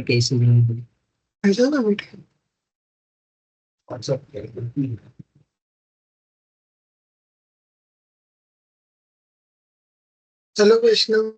कैसे भी ऐसा ना बेटे। व्हाट्सएप चलो वैष्णव।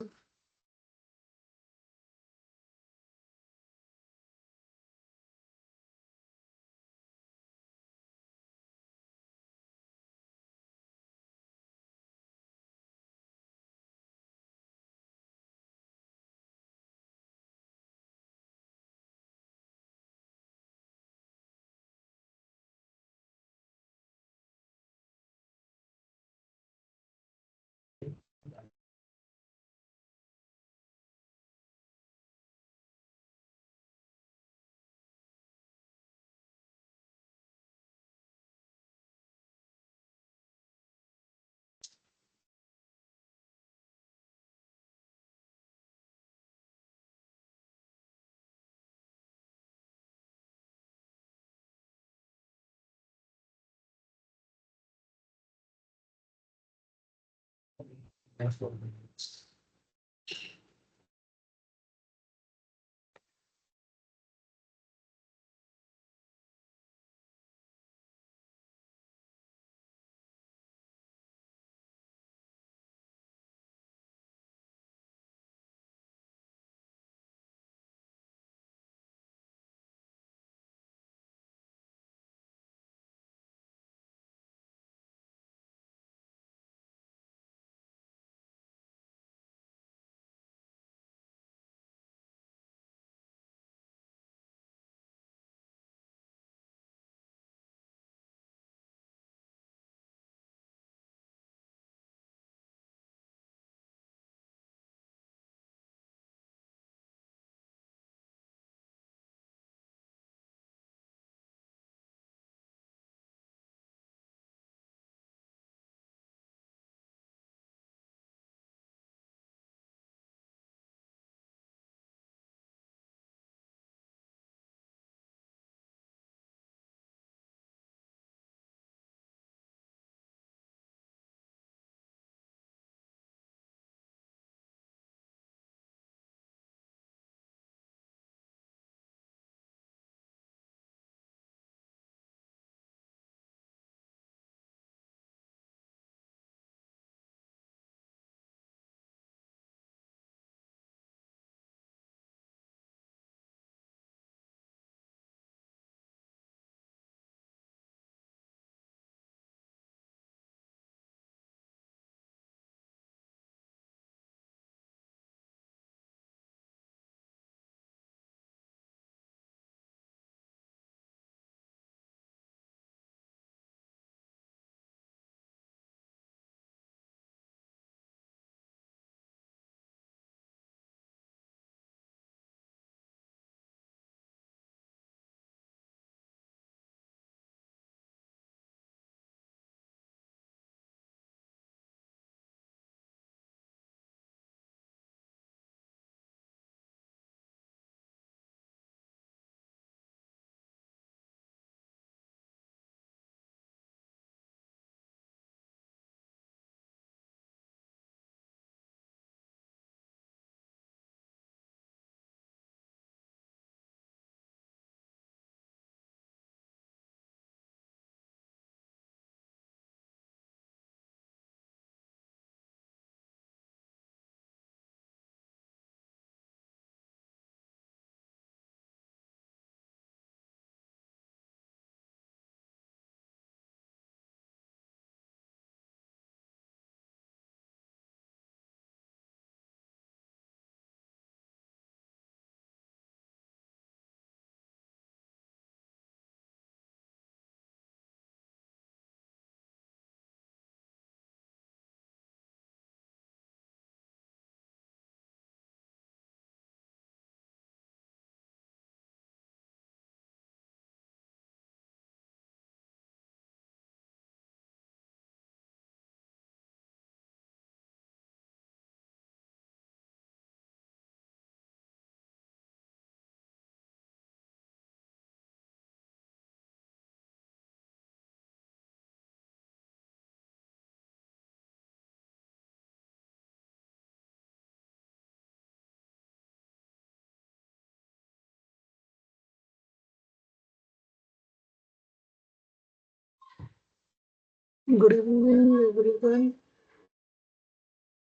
Good evening, everyone.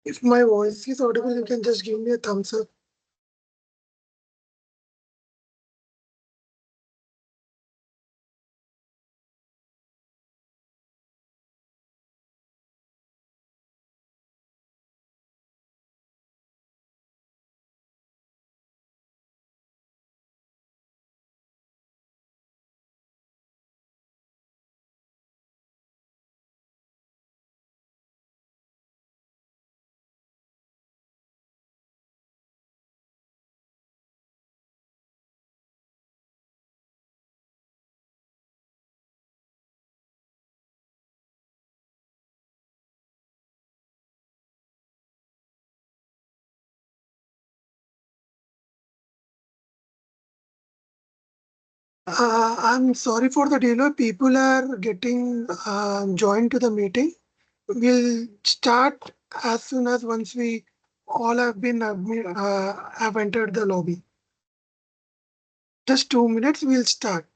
If my voice is audible, you can just give me a thumbs up. I'm sorry for the delay. People are getting joined to the meeting. We'll start as soon as once we all have entered the lobby. Just 2 minutes, we'll start.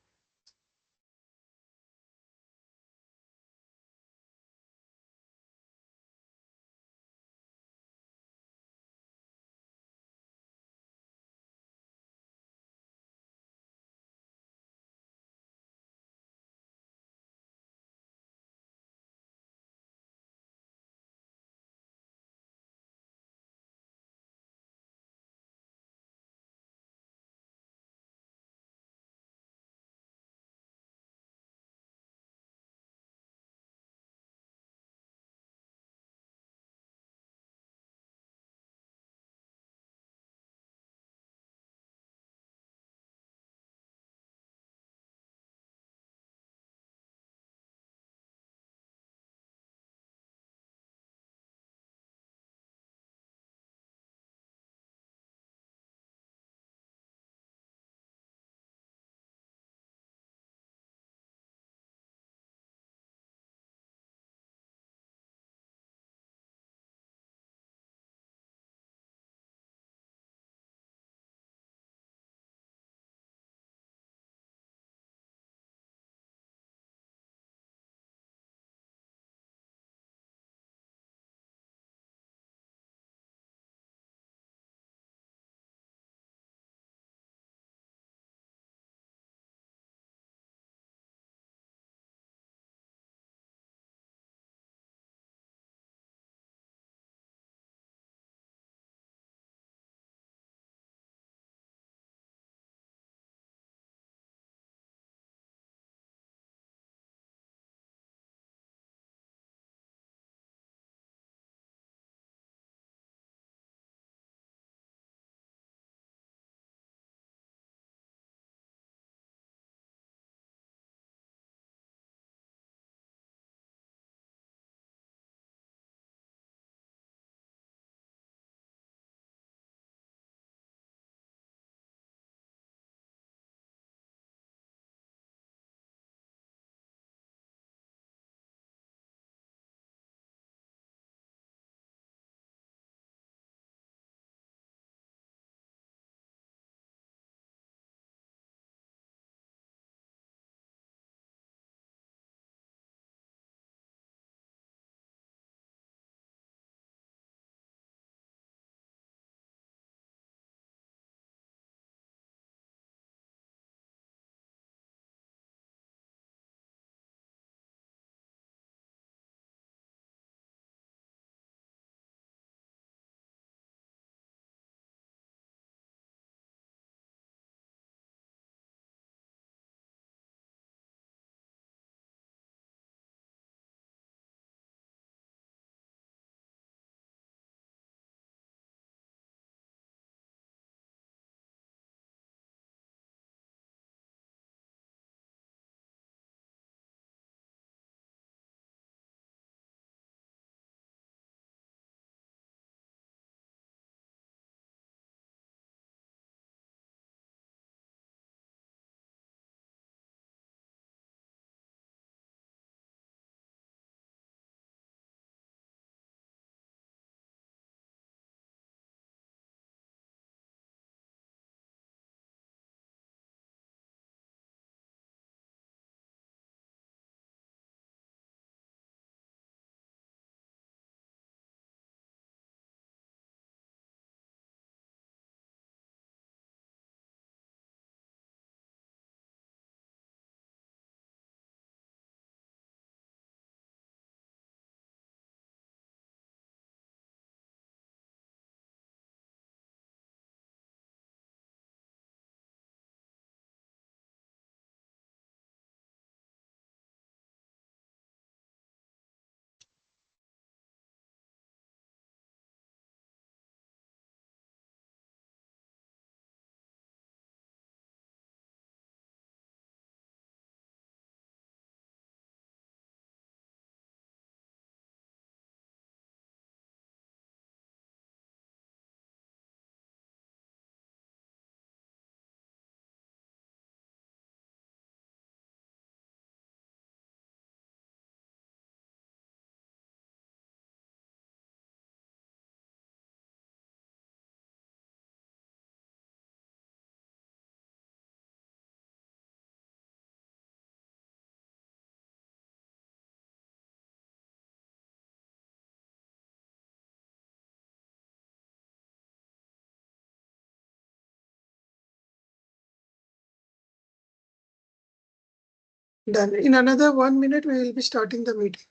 Done. In another 1 minute, we will be starting the meeting.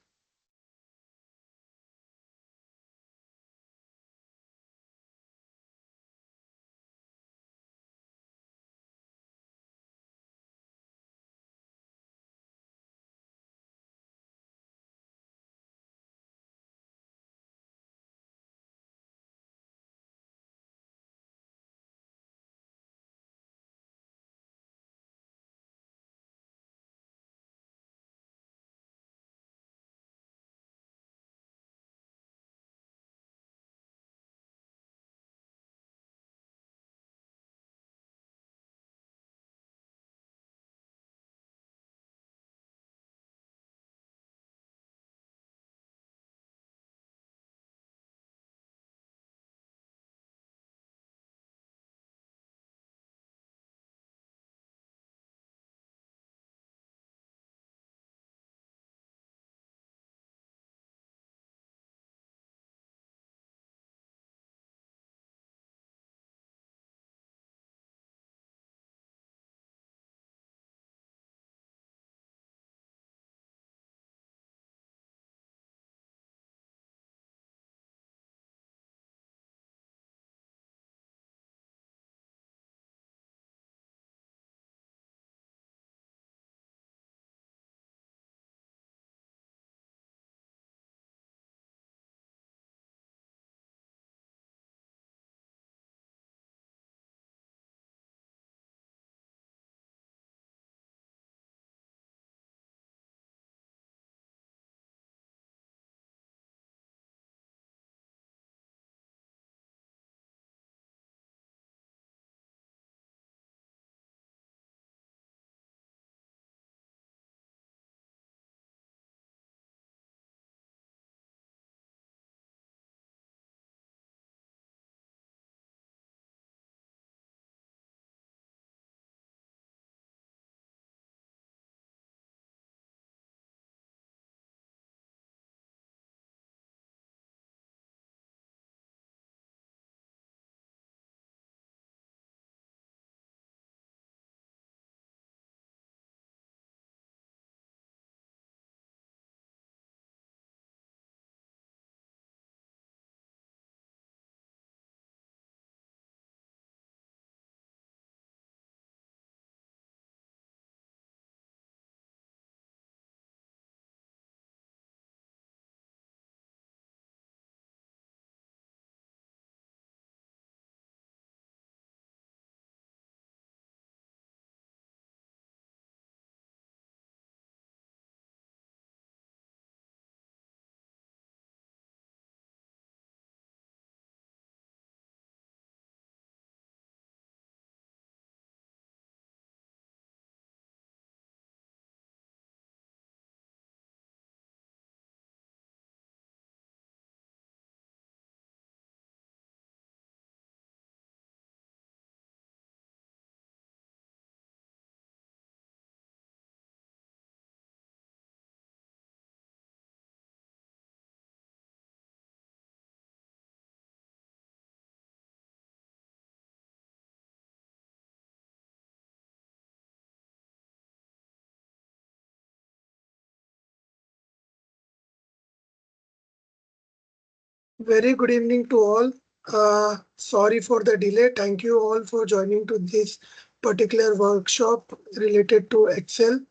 Very good evening to all. Sorry for the delay. Thank you all for joining to this particular workshop related to Excel,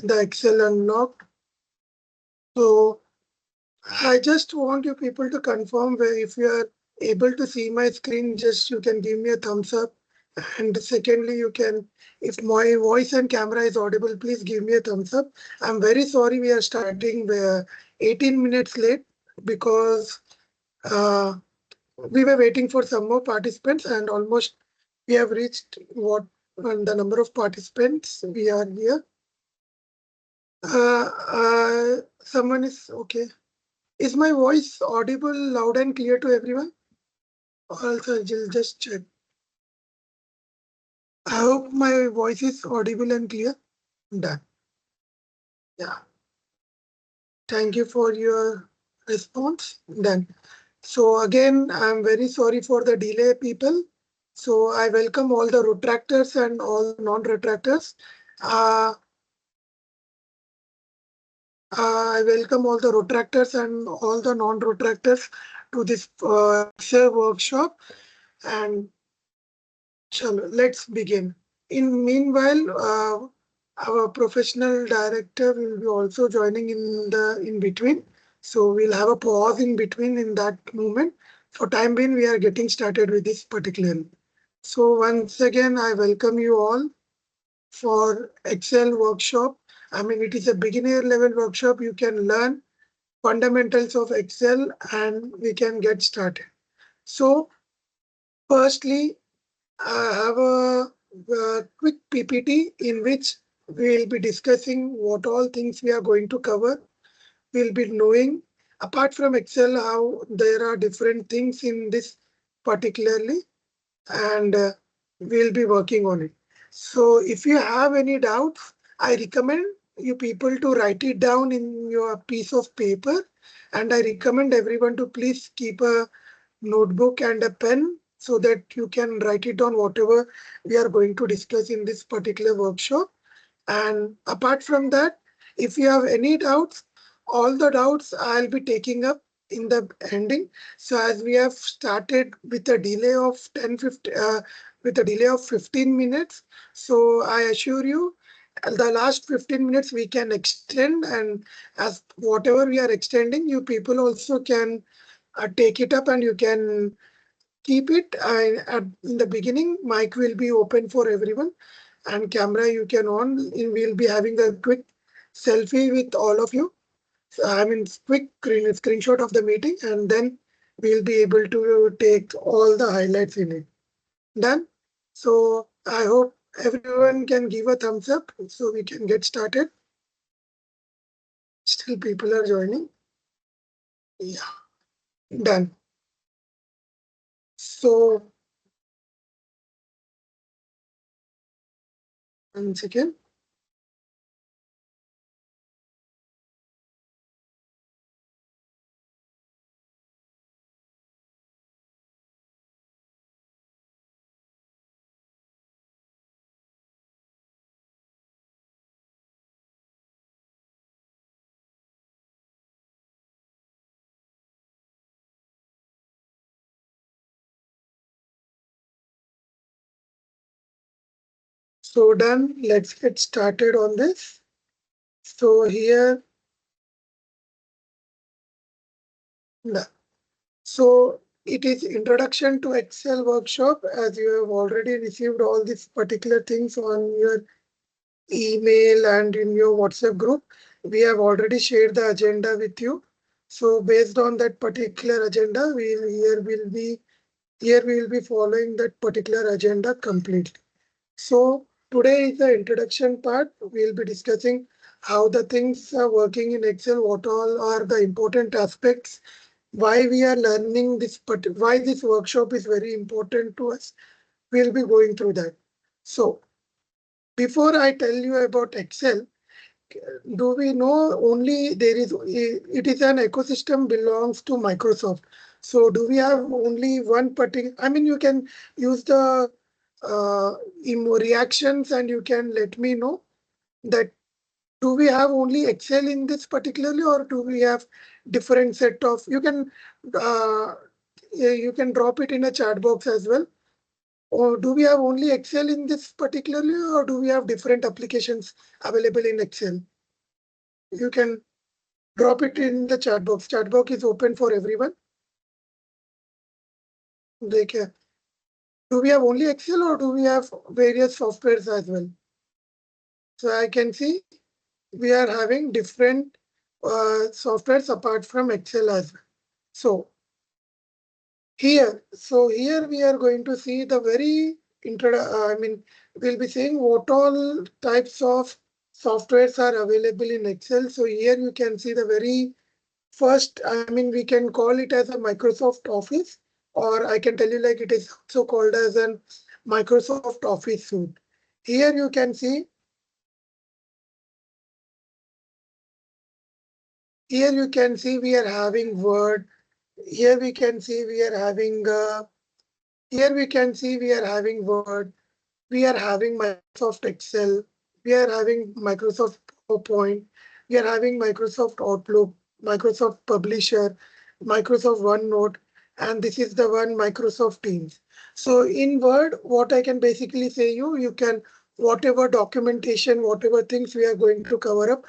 the Excel Unlocked. So I just want you people to confirm where if you are able to see my screen, just you can give me a thumbs up. And secondly, you can, if my voice and camera is audible, please give me a thumbs up. I'm very sorry we are starting 18 minutes late because uh, we were waiting for some more participants and almost we have reached what the number of participants we are here. Someone is okay. Is my voice audible, loud and clear to everyone? Also, I'll just check. I hope my voice is audible and clear. Done. Yeah. Thank you for your response. Done. So again, I'm very sorry for the delay, people. So I welcome all the retractors and all the non-retractors. Uh, I welcome all the retractors and all the non-retractors to this Excel workshop. And chalo, let's begin. In meanwhile, our professional director will be also joining in between. So we'll have a pause in between in that moment. For time being, we are getting started with this particular. So once again, I welcome you all for Excel workshop. I mean, it is a beginner level workshop. You can learn fundamentals of Excel and we can get started. So firstly, I have a quick PPT in which we will be discussing what all things we are going to cover. We'll be knowing apart from Excel how there are different things in this particularly, and we'll be working on it. So if you have any doubts, I recommend you people to write it down in your piece of paper, and I recommend everyone to please keep a notebook and a pen so that you can write it down whatever we are going to discuss in this particular workshop. And apart from that, if you have any doubts, all the doubts I'll be taking up in the ending. So as we have started with a delay of 15 minutes, so I assure you the last 15 minutes we can extend, and as whatever we are extending, you people also can take it up and you can keep it. In the beginning, mic will be open for everyone and camera you can on. We'll be having a quick selfie with all of you. So, I mean, quick screenshot of the meeting, and then we'll be able to take all the highlights in it. Done. So I hope everyone can give a thumbs up so we can get started. Still people are joining. Yeah, done. So once again. So done. Let's get started on this. So here, so it is introduction to Excel workshop. As you have already received all these particular things on your email and in your WhatsApp group, we have already shared the agenda with you. So based on that particular agenda, here we will be following that particular agenda completely. So today is the introduction part. We'll be discussing how the things are working in Excel, what all are the important aspects, why we are learning this, but why this workshop is very important to us. We'll be going through that. So before I tell you about Excel, do we know only there is, it is an ecosystem belongs to Microsoft. So do we have only one particular, I mean, you can use the reactions and you can let me know that do we have only Excel in this particularly, or do we have different set of, you can drop it in a chat box as well. Or do we have only Excel in this particularly, or do we have different applications available in Excel? You can drop it in the chat box. Chat box is open for everyone. They can, do we have only Excel or do we have various softwares as well? So I can see we are having different softwares apart from Excel as well. So here we are going to see the very I mean, we'll be seeing what all types of softwares are available in Excel. So here you can see the very first, I mean, we can call it as a Microsoft Office, or I can tell you like it is also called as an Microsoft Office suite. Here you can see, here you can see we are having Word. Here we can see we are having, here we can see we are having Word. We are having Microsoft Excel. We are having Microsoft PowerPoint. We are having Microsoft Outlook, Microsoft Publisher, Microsoft OneNote, and this is the one Microsoft Teams. So in Word, what I can basically say you can whatever documentation, whatever things we are going to cover up.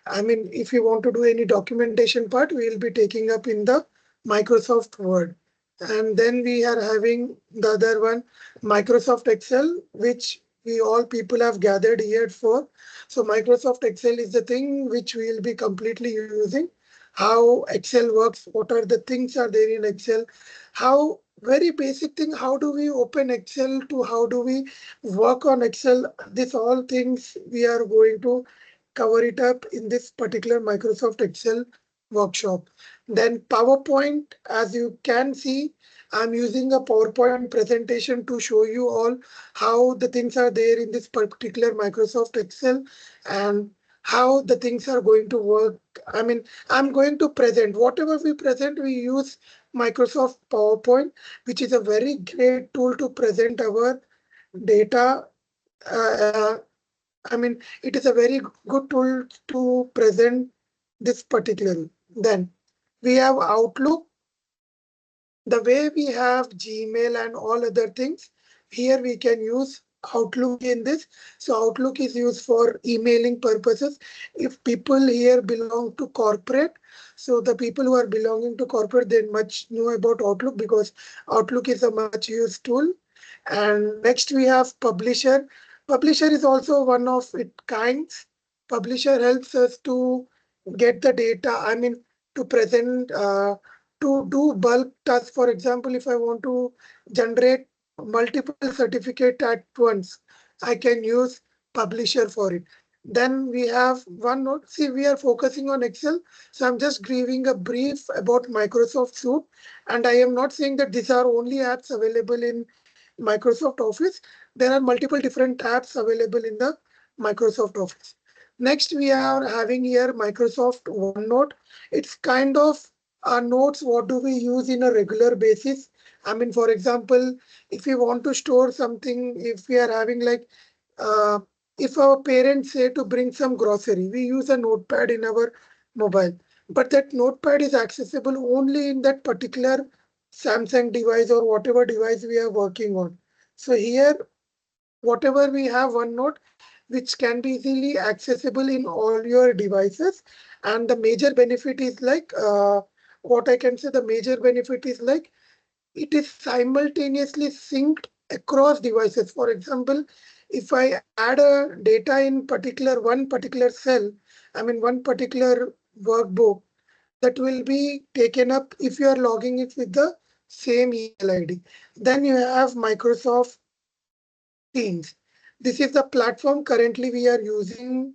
I mean, if you want to do any documentation part, we will be taking up in the Microsoft Word. And then we are having the other one, Microsoft Excel, which we all people have gathered here for. So Microsoft Excel is the thing which we will be completely using. How Excel works, what are the things are there in Excel, how very basic thing, how do we open Excel to how do we work on Excel. This all things we are going to cover it up in this particular Microsoft Excel workshop. Then PowerPoint, as you can see, I'm using a PowerPoint presentation to show you all how the things are there in this particular Microsoft Excel and how the things are going to work. I mean, I'm going to present whatever we present, we use Microsoft PowerPoint, which is a very great tool to present our data. Uh, I mean, it is a very good tool to present this particularly. Then we have Outlook, the way we have Gmail and all other things. Here we can use Outlook in this. So Outlook is used for emailing purposes. If people here belong to corporate, so the people who are belonging to corporate, they much know about Outlook because Outlook is a much used tool. And next we have Publisher. Publisher is also one of its kinds. Publisher helps us to get the data. I mean, to present, to do bulk tasks. For example, if I want to generate multiple certificate at once, I can use Publisher for it. Then we have OneNote. See, we are focusing on Excel. So I'm just giving a brief about Microsoft Suite. And I am not saying that these are only apps available in Microsoft Office. There are multiple different apps available in the Microsoft Office. Next, we are having here Microsoft OneNote. It's kind of our notes. What do we use in a regular basis? I mean, for example, if we want to store something, if we are having like, uh, if our parents say to bring some grocery, we use a notepad in our mobile. But that notepad is accessible only in that particular Samsung device or whatever device we are working on. So here, whatever we have OneNote, which can be easily accessible in all your devices. And the major benefit is like, what I can say, the major benefit is like, it is simultaneously synced across devices. For example, if I add a data in particular one particular cell, I mean one particular workbook, that will be taken up if you are logging it with the same email ID. Then you have Microsoft Teams. This is the platform currently we are using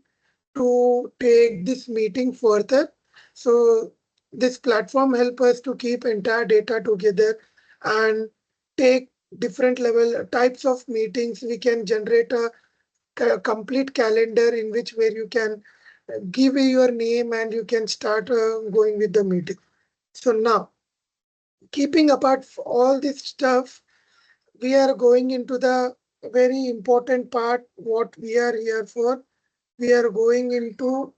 to take this meeting further. So this platform help us to keep entire data together and take different level types of meetings. We can generate a complete calendar in which where you can give your name and you can start going with the meeting. So now, keeping apart all this stuff, we are going into the very important part, what we are here for. We are going into,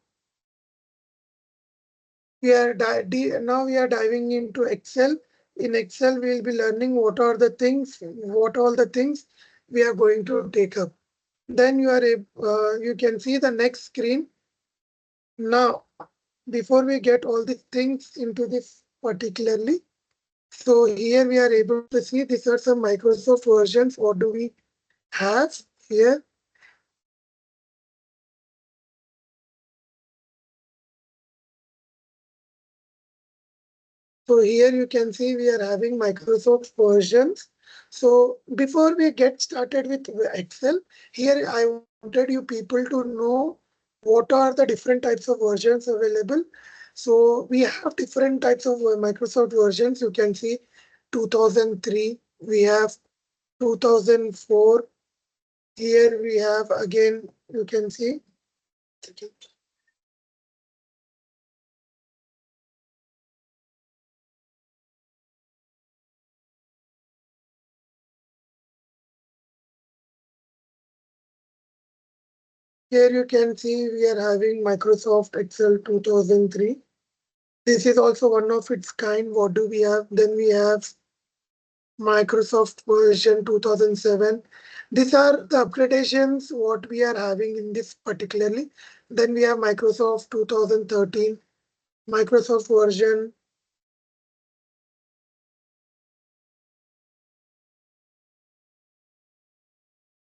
now we are diving into Excel. In Excel, we will be learning what are the things, what all the things we are going to take up. Then you can see the next screen. Now, before we get all these things into this particularly, so here we are able to see these are some Microsoft versions. What do we have here? So here you can see we are having Microsoft versions. So before we get started with Excel, here I wanted you people to know what are the different types of versions available. So we have different types of Microsoft versions. You can see 2003, we have 2004. Here we have again, you can see. Here you can see we are having Microsoft Excel 2003. This is also one of its kind. What do we have? Then we have Microsoft version 2007. These are the upgradations what we are having in this particularly. Then we have Microsoft 2013, Microsoft version,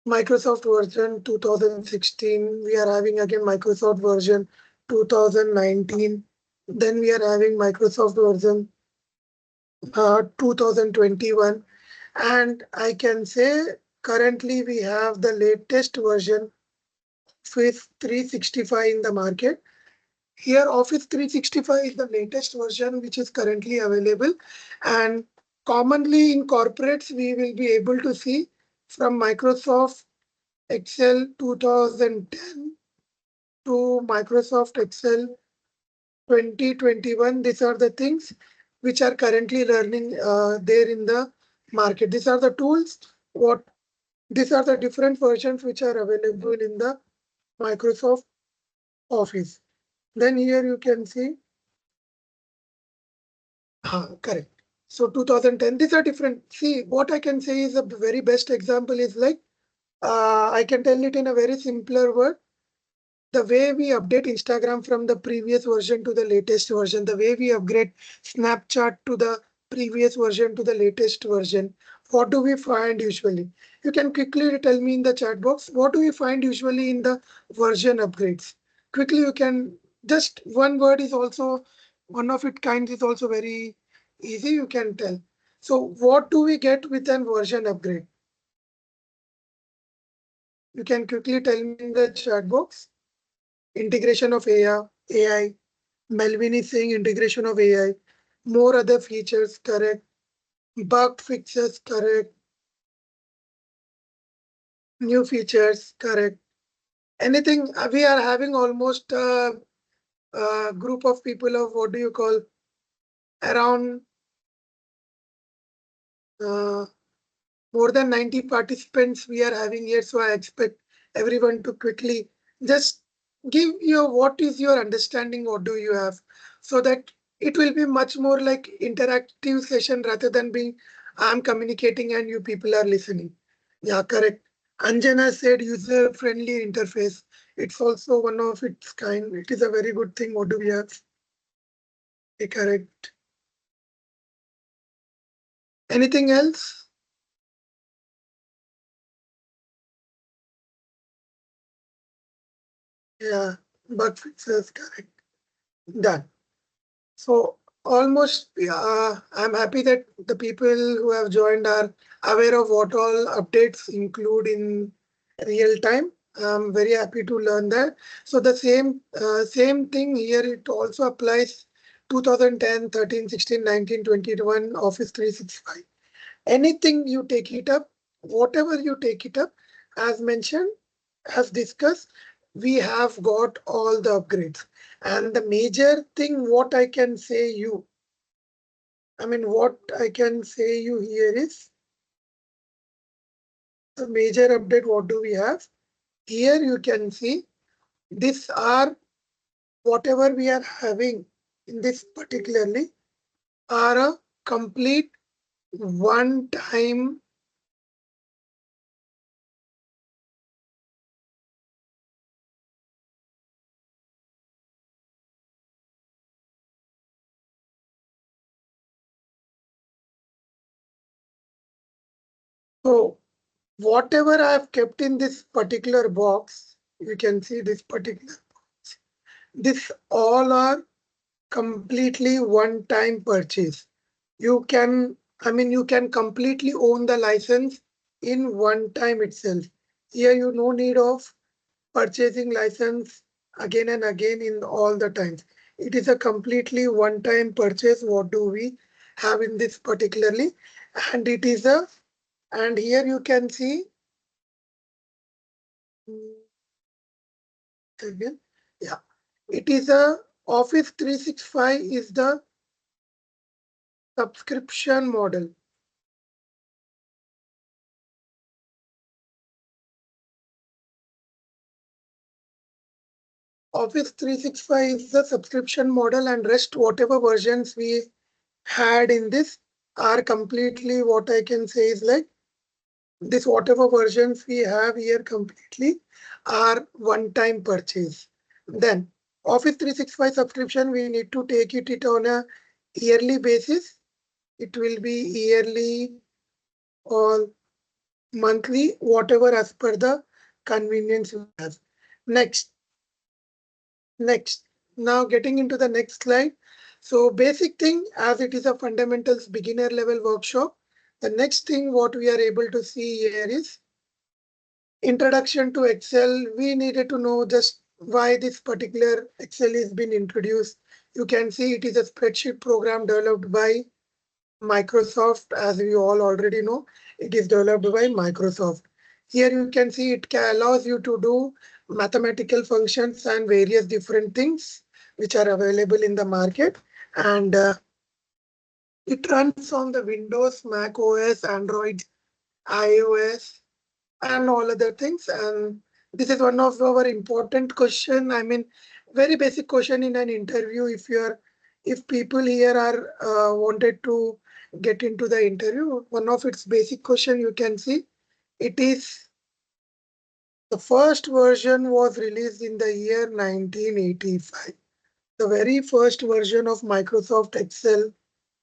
Microsoft version 2016. We are having again Microsoft version 2019. Then we are having Microsoft version 2021. And I can say currently we have the latest version Office 365 in the market. Here, Office 365 is the latest version which is currently available. And commonly in corporates, we will be able to see from Microsoft Excel 2010 to Microsoft Excel 2021. These are the things which are currently learning there in the market. These are the tools. What These are the different versions which are available in the Microsoft Office. Then here you can see, correct. So 2010, these are different. See, what I can say is a very best example is like, I can tell it in a very simpler word. The way we update Instagram from the previous version to the latest version, the way we upgrade Snapchat to the previous version to the latest version, what do we find usually? You can quickly tell me in the chat box, what do we find usually in the version upgrades? Quickly, you can just one word is also one of its kind is also very easy. You can tell. So what do we get with an version upgrade? You can quickly tell me in the chat box. Integration of AI. Melvin is saying integration of AI. More other features, correct. Bug fixes, correct. New features, correct. Anything, we are having almost a group of people of what do you call around uh, more than 90 participants we are having here. So I expect everyone to quickly just give your what is your understanding, what do you have, so that it will be much more like interactive session rather than being I'm communicating and you people are listening. Yeah, correct. Anjana said user friendly interface. It's also one of its kind. It is a very good thing. What do we have? Correct. Anything else? Yeah, bug fixes, correct. Done. So almost, I'm happy that the people who have joined are aware of what all updates include in real time. I'm very happy to learn that. So the same thing here, it also applies 2010, 13, 16, 19, 21, Office 365. Anything you take it up, whatever you take it up, as mentioned, as discussed, we have got all the upgrades. And the major thing, what I can say you, what I can say you here is the major update. What do we have? Here you can see these are whatever we are having in this particularly are a complete one time. So whatever I have kept in this particular box, you can see this particular box. This all are completely one-time purchase. You can, you can completely own the license in one time itself. Here you no need of purchasing license again and again in all the times. It is a completely one-time purchase. What do we have in this particularly? And it is a, and here you can see, again, yeah, it is a Office 365 is the subscription model. Office 365 is the subscription model, and rest whatever versions we had in this are completely, what I can say is like this, whatever versions we have here completely are one-time purchase. Then Office 365 subscription, we need to take it on a yearly basis. It will be yearly or monthly, whatever as per the convenience we have. Next, next. Now getting into the next slide. So basic thing, as it is a fundamentals beginner level workshop, the next thing what we are able to see here is introduction to Excel. We needed to know just why this particular Excel has been introduced. You can see it is a spreadsheet program developed by Microsoft. As we all already know, it is developed by Microsoft. Here you can see it allows you to do mathematical functions and various different things which are available in the market. And it runs on the Windows, Mac OS, Android, iOS, and all other things. And this is one of our important question. I mean, very basic question in an interview. If people here are wanted to get into the interview, one of its basic question you can see, it is the first version was released in the year 1985. The very first version of Microsoft Excel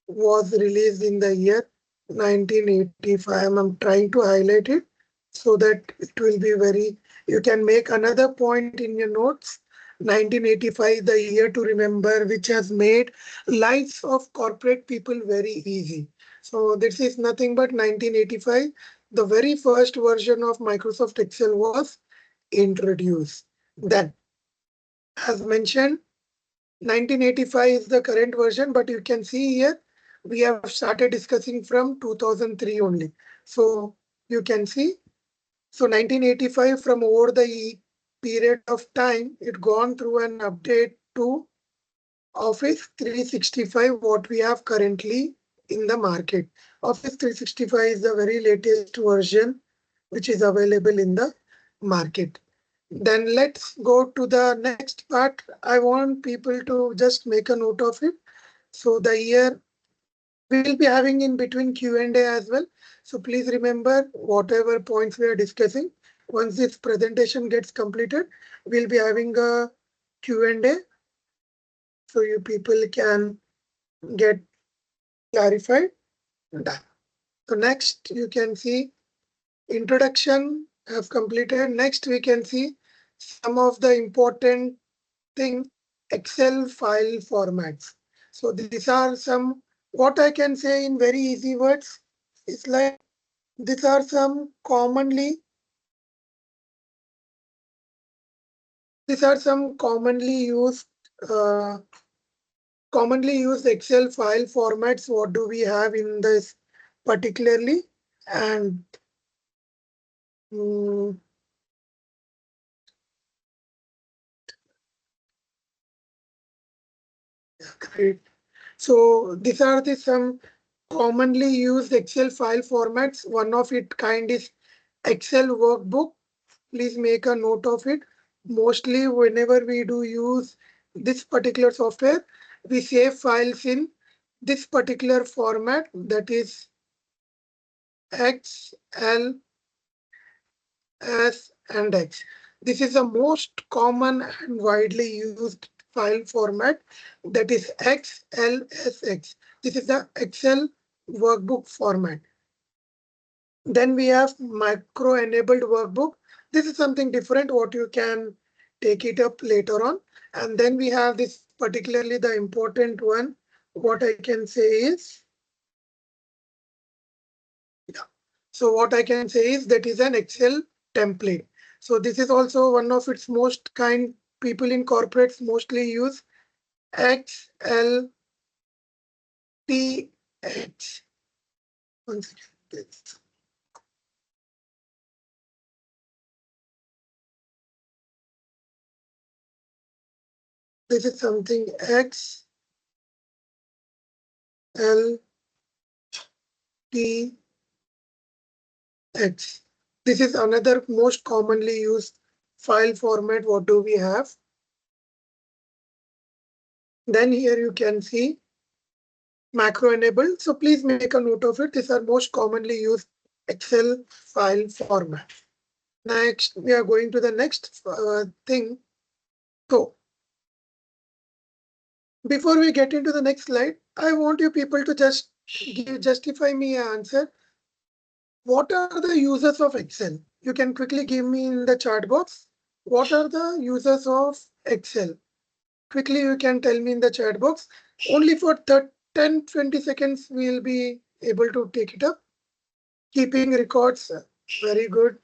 was released in the year 1985. I'm trying to highlight it so that it will be very, you can make another point in your notes. 1985, the year to remember, which has made lives of corporate people very easy. So this is nothing but 1985. The very first version of Microsoft Excel was introduced. Then, as mentioned, 1985 is the current version, but you can see here we have started discussing from 2003 only. So you can see, so 1985 from over the period of time, it gone through an update to Office 365, what we have currently in the market. Office 365 is the very latest version which is available in the market. Then let's go to the next part. I want people to just make a note of it. So the year we will be having in between Q&A as well. So please remember whatever points we are discussing. Once this presentation gets completed, we'll be having a Q&A so you people can get clarified. Done. So next you can see introduction have completed. Next we can see some of the important thing, Excel file formats. So these are some, what I can say in very easy words is like these are some commonly used uh, Excel file formats. What do we have in this particularly? And mm, great. So these are the some commonly used Excel file formats. One of it kind is Excel workbook. Please make a note of it. Mostly whenever we do use this particular software, we save files in this particular format, that is X, L, S, and X. This is the most common and widely used file format, that is X, L, S, X. This is the Excel workbook format. Then we have micro enabled workbook. This is something different what you can take it up later on. And then we have this particularly the important one. What I can say is, yeah. So what I can say is that is an Excel template. So this is also one of its most kind people in corporates mostly use XLTX. One second, please. This is something XLTX. This is another most commonly used file format. What do we have? Then here you can see macro enabled. So please make a note of it. These are most commonly used Excel file format. Next, we are going to the next thing. So before we get into the next slide, I want you people to just justify me an answer. What are the users of Excel? You can quickly give me in the chat box. What are the users of Excel? Quickly, you can tell me in the chat box. Only for 10-20 seconds, we'll be able to take it up. Keeping records, very good.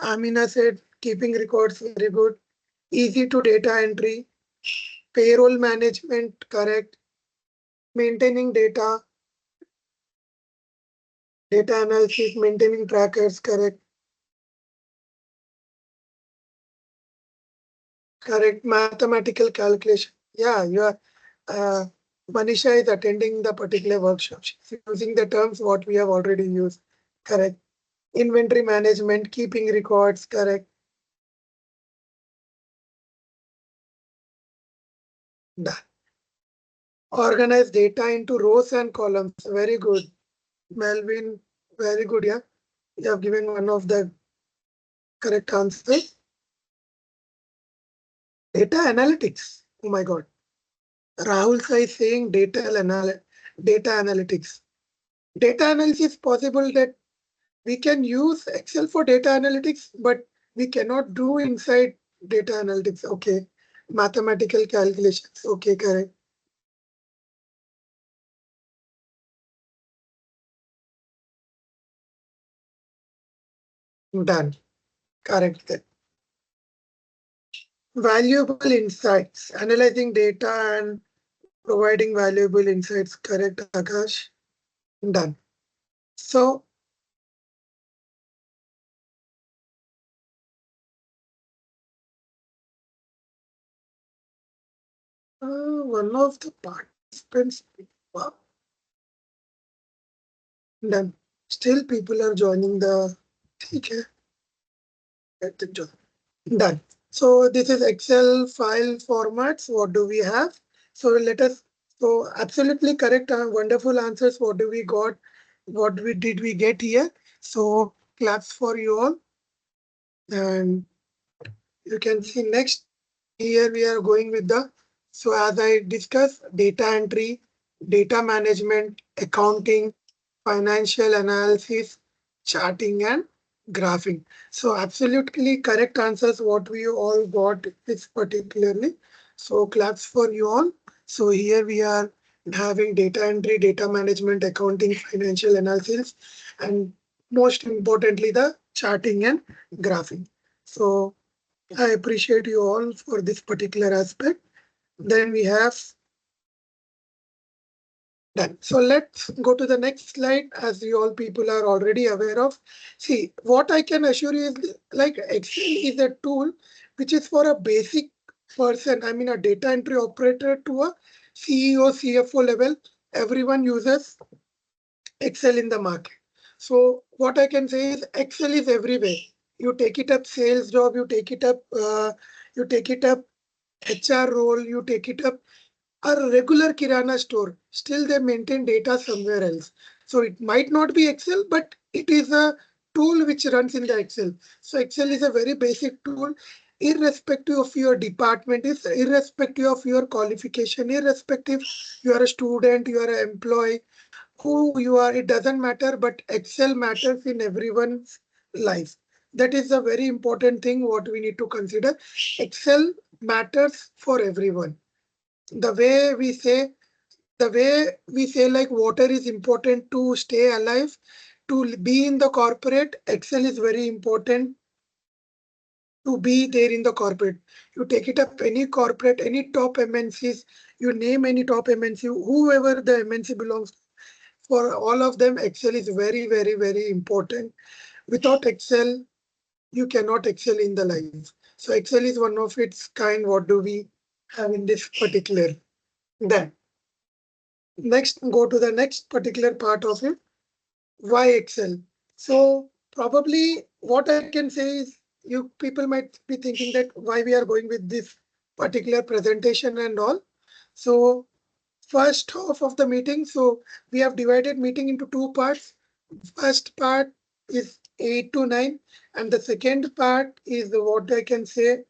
Amina said keeping records, very good. Easy to data entry. Payroll management, correct. Maintaining data, data analysis, maintaining trackers, correct. Correct. Mathematical calculation. Yeah, you are. Uh, Manisha is attending the particular workshop. She's using the terms what we have already used. Correct. Inventory management, keeping records, correct. Done. Organize data into rows and columns. Very good. Melvin, very good. Yeah. You have given one of the correct answers. Data analytics. Oh my God. Rahul Sai is saying data analytics. Data analysis is possible that we can use Excel for data analytics, but we cannot do inside data analytics. Okay. Mathematical calculations. Okay, correct. Done. Correct. Valuable insights. Analyzing data and providing valuable insights. Correct, Akash. Done. So, one of the participants. Wow, done. Still, people are joining the. Okay, let them join. Done. So this is Excel file formats. What do we have? So let us. So absolutely correct. Wonderful answers. What do we got? What we did we get here? So claps for you all. And you can see next here we are going with the. So as I discussed, data entry, data management, accounting, financial analysis, charting, and graphing. So absolutely correct answers what we all got is particularly. So claps for you all. So here we are having data entry, data management, accounting, financial analysis, and most importantly, the charting and graphing. So I appreciate you all for this particular aspect. Then we have done. So let's go to the next slide as you all people are already aware of. See, what I can assure you is like Excel is a tool which is for a basic person, I mean a data entry operator to a CEO, CFO level. Everyone uses Excel in the market. So what I can say is Excel is everywhere. You take it up sales job, you take it up HR role, you take it up a regular Kirana store, still they maintain data somewhere else. So it might not be Excel, but it is a tool which runs in the Excel. So Excel is a very basic tool, irrespective of your department, is irrespective of your qualification, irrespective you are a student, you are an employee, who you are, it doesn't matter, but Excel matters in everyone's life. That is a very important thing what we need to consider. Excel matters for everyone. The way we say like water is important to stay alive, to be in the corporate, Excel is very important to be there in the corporate. You take it up any corporate, any top MNCs, you name any top MNC, whoever the MNC belongs to, for all of them, Excel is very, very, very important. Without Excel, you cannot excel in the life. So Excel is one of its kind. What do we have in this particular? Then next, go to the next particular part of it. Why Excel? So probably what I can say is you people might be thinking that why we are going with this particular presentation and all. So first half of the meeting, so we have divided meeting into two parts. First part is 8 to 9, and the second part is what I can say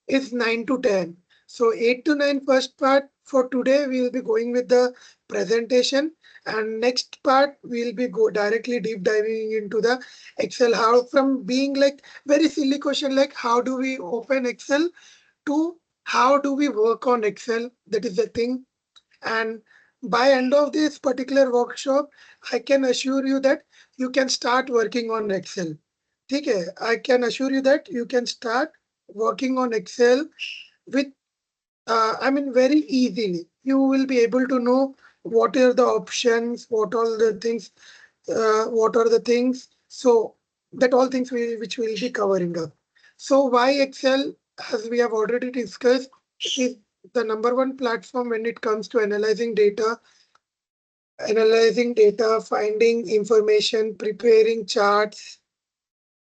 is 9 to 10. So 8 to 9 first part for today we will be going with the presentation, and next part we will be go directly deep diving into the Excel, how from being like very silly question like how do we open Excel to how do we work on Excel. That is the thing. And by end of this particular workshop, I can assure you that you can start working on Excel. Okay, I can assure you that you can start working on Excel with, I mean, very easily. You will be able to know what are the options, what are the things. So that all things which we'll be covering up. So why Excel, as we have already discussed, is the number one platform when it comes to analyzing data, finding information, preparing charts,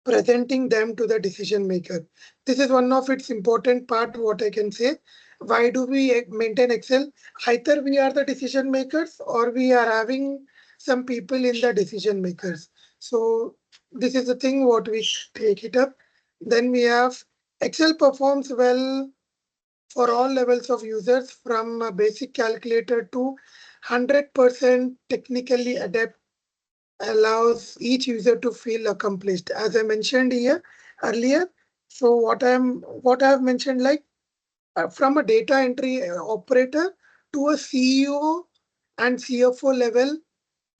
presenting them to the decision maker. This is one of its important part, what I can say. Why do we maintain Excel? Either we are the decision makers or we are having some people in the decision makers. So this is the thing what we take it up. Then we have Excel performs well for all levels of users from a basic calculator to 100% technically adept, allows each user to feel accomplished. As I mentioned here earlier, so what I have mentioned like from a data entry operator to a CEO and CFO level,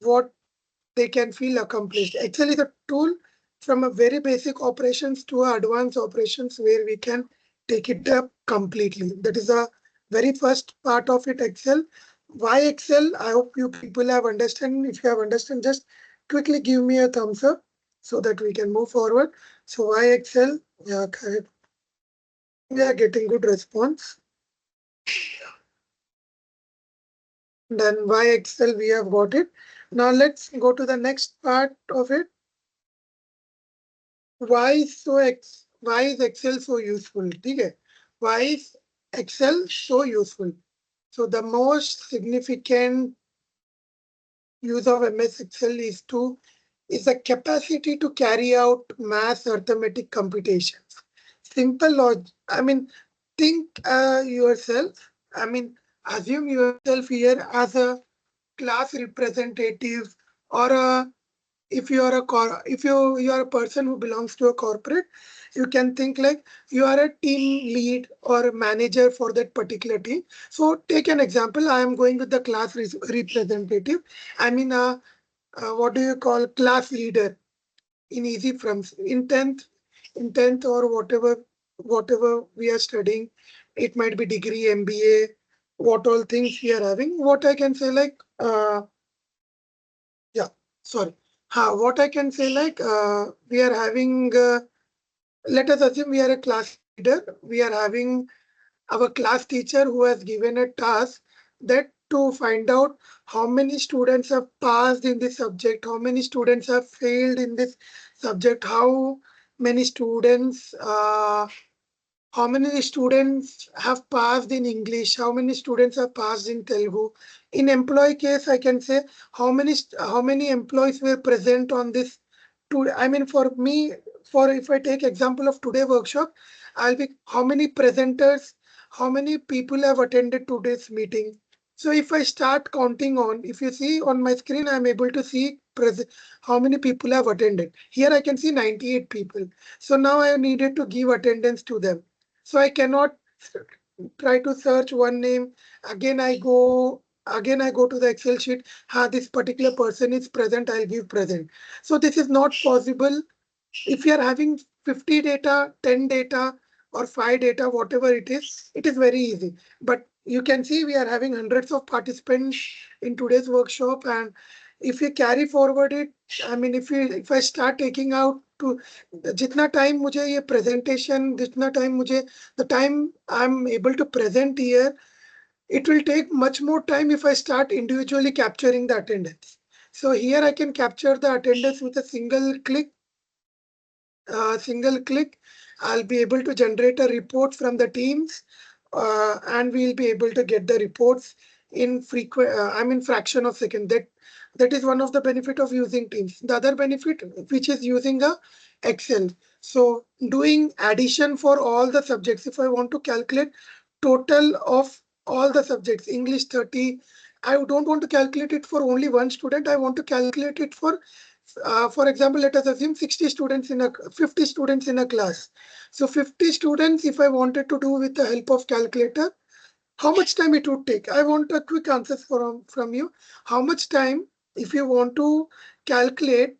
what they can feel accomplished. Excel is a tool from a very basic operations to advanced operations where we can take it up completely. That is a very first part of it, Excel. Why Excel? I hope you people have understand. If you have understand, just quickly give me a thumbs up so that we can move forward. So why Excel? Yeah, correct. We are getting good response. Then why Excel? We have got it. Now let's go to the next part of it. Why is Excel so useful? Okay. Why is Excel so useful? So the most significant use of MS Excel is the capacity to carry out mass arithmetic computations. Simple logic. I mean, think yourself. I mean, assume yourself here as a class representative or a if you are you are a person who belongs to a corporate, you can think like you are a team lead or a manager for that particular team. So take an example. I am going with the class representative. I mean, what do you call class leader in easy forms in 10th or whatever we are studying. It might be degree, MBA, what all things we are having. What I can say like yeah, sorry. What I can say like we are having, let us assume we are a class leader. We are having our class teacher who has given a task that to find out how many students have passed in this subject, how many students have failed in this subject, how many students how many students have passed in English? How many students have passed in Telugu? In employee case, I can say how many employees were present on this. I mean, for me, for if I take example of today workshop, I'll be how many presenters, how many people have attended today's meeting. So if I start counting on, if you see on my screen, I'm able to see how many people have attended. Here I can see 98 people. So now I needed to give attendance to them. So I cannot try to search one name. Again I go to the Excel sheet. This particular person is present, I'll give present. So this is not possible. If you are having 50 data, 10 data, or 5 data, whatever it is very easy. But you can see we are having hundreds of participants in today's workshop. And if you carry forward it, I mean, if I start taking out to जितना time मुझे ये presentation, जितना time मुझे the time I'm able to present here, it will take much more time if I start individually capturing the attendance. So here I can capture the attendance with a single click. I'll be able to generate a report from the teams. and we'll be able to get the reports in fraction of second. That is one of the benefit of using Teams. The other benefit, which is using a Excel. So doing addition for all the subjects. If I want to calculate total of all the subjects, English 30, I don't want to calculate it for only one student. I want to calculate it for example, let us assume 60 students in a 50 students in a class. So 50 students, if I wanted to do with the help of calculator, how much time it would take? I want a quick answer from you. How much time, if you want to calculate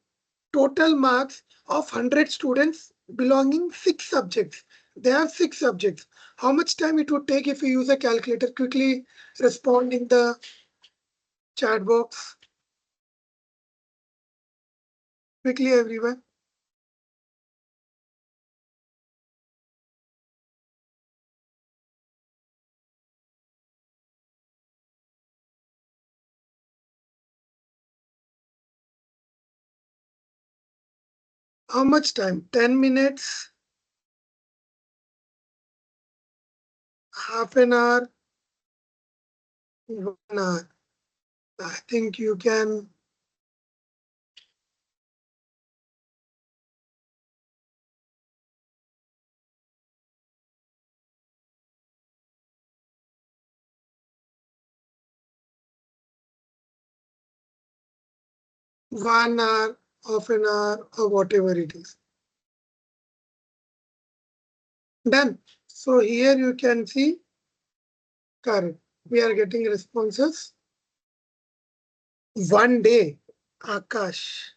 total marks of 100 students belonging 6 subjects? They have 6 subjects. How much time it would take if you use a calculator? Quickly respond in the chat box. Quickly, everyone. How much time? 10 minutes, half an hour, 1 hour. I think you can. 1 hour, half an hour, or whatever it is. Done. So here you can see correct. We are getting responses. 1 day. Akash.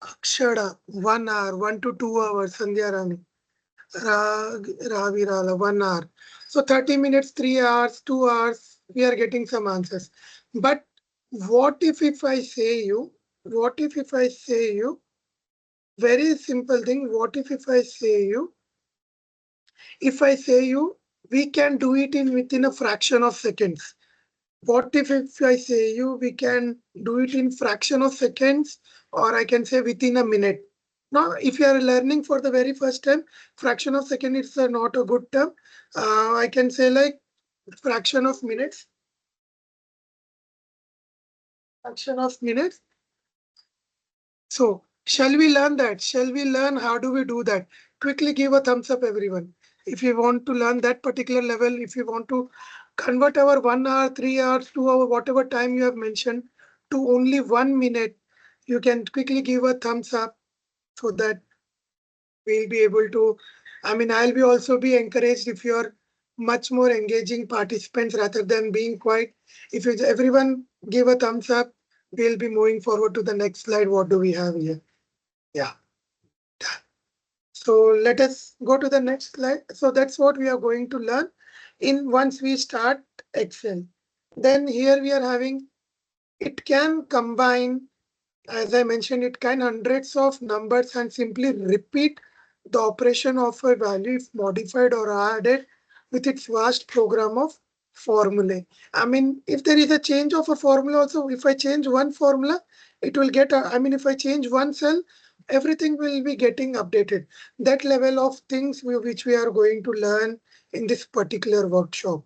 Akshara. 1 hour, 1 to 2 hours. Sandhya Rani. Ravirala. 1 hour. So 30 minutes, 3 hours, 2 hours. We are getting some answers. But what if I say you? What if I say you? Very simple thing. What if I say you? If I say you, we can do it in within a fraction of seconds. What if I say you, we can do it in fraction of seconds, or I can say within a minute. Now, if you are learning for the very first time, fraction of second is not a good term. I can say like fraction of minutes, fraction of minutes. So, shall we learn that? Shall we learn how do we do that? Quickly give a thumbs up, everyone. If you want to learn that particular level, if you want to convert our 1 hour, 3 hours, 2 hour, whatever time you have mentioned to only 1 minute, you can quickly give a thumbs up so that we'll be able to. I mean, I'll be also be encouraged if you're much more engaging participants rather than being quiet. If you, everyone give a thumbs up, we'll be moving forward to the next slide. What do we have here? Yeah. So let us go to the next slide. So that's what we are going to learn in once we start Excel. Then here we are having, it can combine, as I mentioned, it can hundreds of numbers and simply repeat the operation of a value if modified or added with its vast program of formulae. I mean, if there is a change of a formula also, if I change one formula, it will get, I mean, if I change one cell, everything will be getting updated. That level of things which we are going to learn in this particular workshop.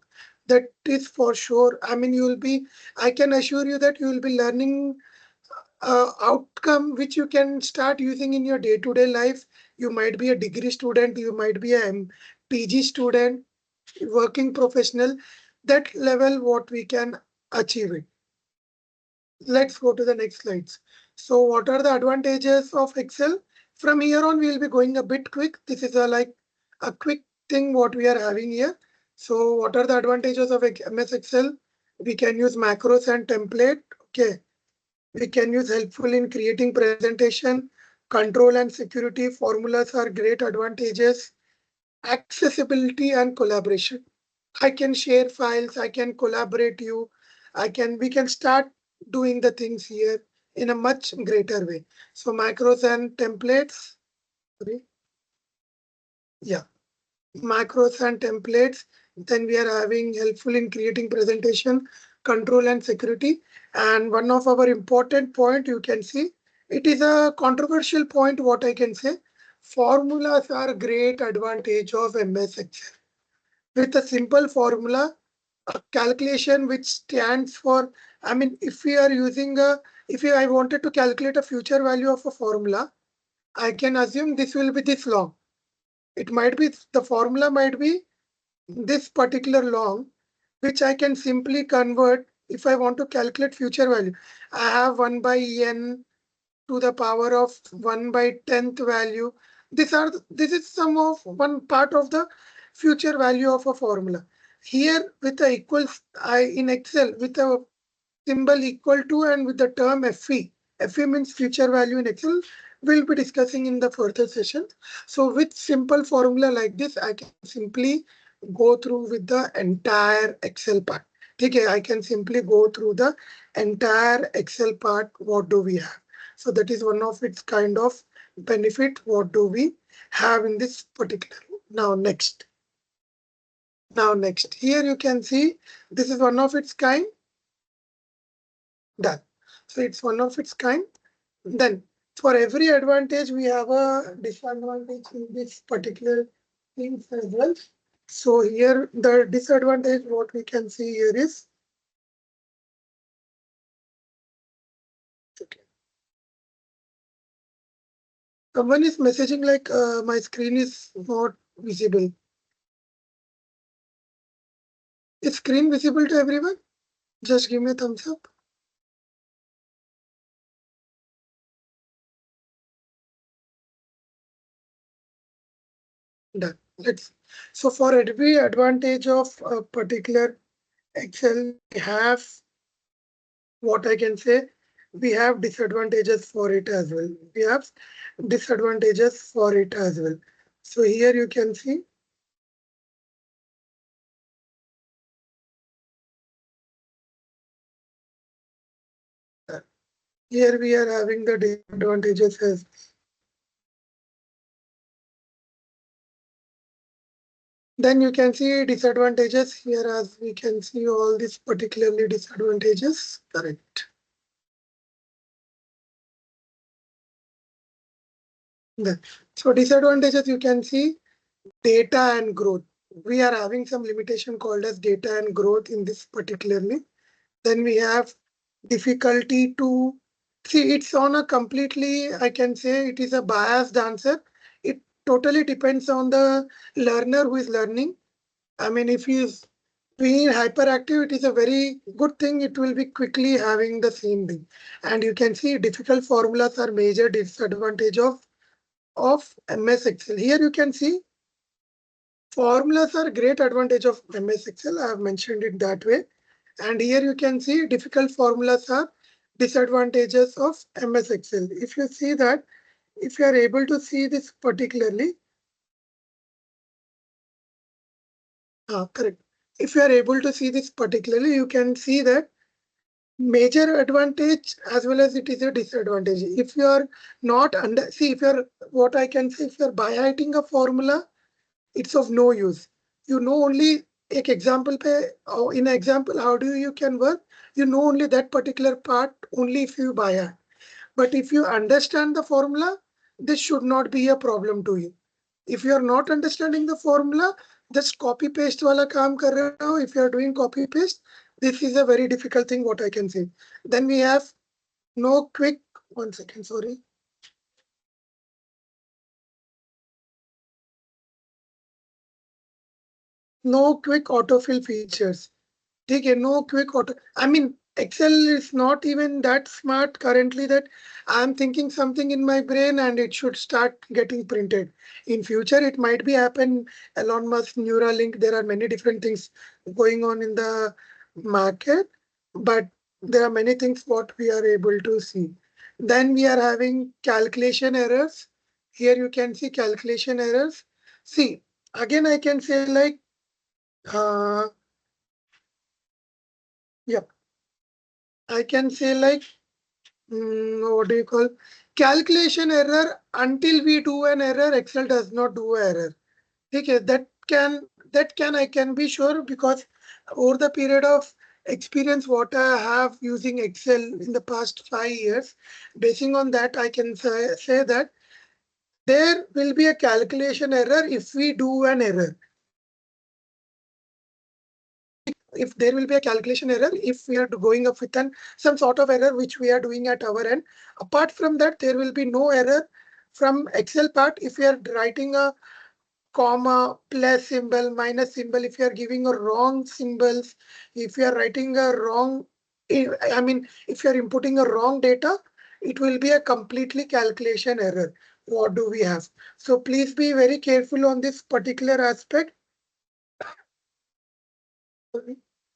That is for sure. I mean, you will be, I can assure you that you will be learning outcome which you can start using in your day-to-day life. You might be a degree student, you might be a PG student, working professional. That level, what we can achieve it. Let's go to the next slides. So what are the advantages of Excel? From here on, we'll be going a bit quick. This is a like a quick thing what we are having here. So what are the advantages of MS Excel? We can use macros and template. Okay. We can use helpful in creating presentation, control and security. Formulas are great advantages. Accessibility and collaboration. I can share files, I can collaborate you, we can start doing the things here in a much greater way. So macros and templates, sorry, yeah, macros and templates. Then we are having helpful in creating presentation, control and security. And one of our important point you can see, it is a controversial point what I can say. Formulas are a great advantage of MS Excel. with a simple formula, a calculation which stands for, I mean, if we are using I wanted to calculate a future value of a formula, I can assume this will be this long. It might be, the formula might be this particular long, which I can simply convert if I want to calculate future value. I have 1 by n to the power of 1 by 10th value. This is some of one part of the future value of a formula. Here with the equals, I in Excel with a symbol equal to and with the term FE. FE means future value in Excel. We'll be discussing in the further session. So with simple formula like this, I can simply go through with the entire Excel part. Okay, I can simply go through the entire Excel part. What do we have? So that is one of its kind of benefit. What do we have in this particular? Now next. Now next. Here you can see this is one of its kind. Done. So it's one of its kind. Then for every advantage, we have a disadvantage in this particular things as well. So here the disadvantage, what we can see here is, okay. Someone is messaging like my screen is not visible. Is screen visible to everyone? Just give me a thumbs up. Done. Let's. So for every advantage of a particular Excel, we have what I can say, we have disadvantages for it as well. We have disadvantages for it as well. So here you can see that here we are having the disadvantages as well. Then you can see disadvantages here as we can see all these particularly disadvantages. Correct. Then, so disadvantages you can see data and growth. We are having some limitation called as data and growth in this particularly. Then we have difficulty to see, it's on a completely, I can say it is a biased answer. It totally depends on the learner who is learning. I mean, if he is being hyperactive, it is a very good thing. It will be quickly having the same thing. And you can see difficult formulas are major disadvantage of MS Excel. Here you can see formulas are great advantage of MS Excel. I have mentioned it that way. And here you can see difficult formulas are disadvantages of MS Excel. If you see that, if you are able to see this particularly, correct. If you are able to see this particularly, you can see that major advantage as well as it is a disadvantage. If you are not under, see if you are, what I can say, if you are by a formula, it's of no use. You know only एक example पे, in an example, how do you can work? You know only that particular part only if you buy it. But if you understand the formula, this should not be a problem to you. If you are not understanding the formula, just copy paste वाला काम कर रहे हो. If you are doing copy paste, this is a very difficult thing. What I can say. Then we have no quick. 1 second, sorry. No quick autofill features. Okay, no quick auto. I mean, Excel is not even that smart currently that I'm thinking something in my brain and it should start getting printed. In future, it might be happen. Elon Musk, Neuralink, there are many different things going on in the market, but there are many things what we are able to see. Then we are having calculation errors. Here you can see calculation errors. See, again, I can say like, uh, yeah, I can say like, what do you call, calculation error. Until we do an error, Excel does not do error. Okay, that can I can be sure because over the period of experience what I have using Excel in the past 5 years, basing on that I can say that there will be a calculation error if we do an error. if there will be a calculation error, if we are going up with some sort of error which we are doing at our end. Apart from that, there will be no error from Excel part. If we are writing a comma, plus symbol, minus symbol, if you are giving a wrong symbols, if you are writing a wrong, I mean, if you are inputting a wrong data, it will be a completely calculation error. What do we have? So please be very careful on this particular aspect.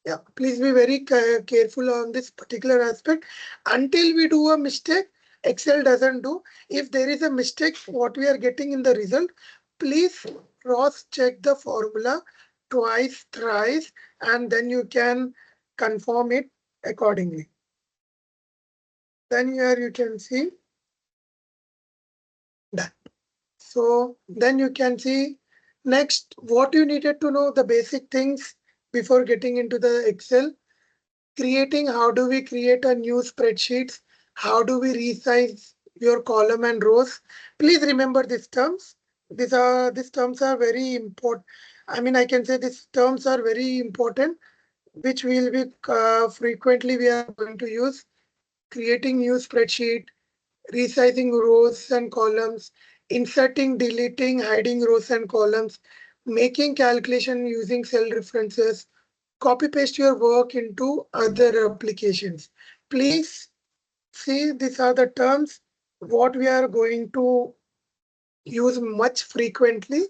Yeah, please be very careful on this particular aspect. Until we do a mistake, Excel doesn't do. If there is a mistake, what we are getting in the result, please cross check the formula twice, thrice, and then you can confirm it accordingly. Then here you can see that. So then you can see next what you needed to know, the basic things before getting into the Excel. Creating, how do we create a new spreadsheets? How do we resize your column and rows? Please remember these terms. These terms are very important. I mean, I can say these terms are very important, which will be frequently we are going to use. Creating new spreadsheet, resizing rows and columns, inserting, deleting, hiding rows and columns, making calculation using cell references, copy paste your work into other applications. Please see, these are the terms what we are going to use much frequently.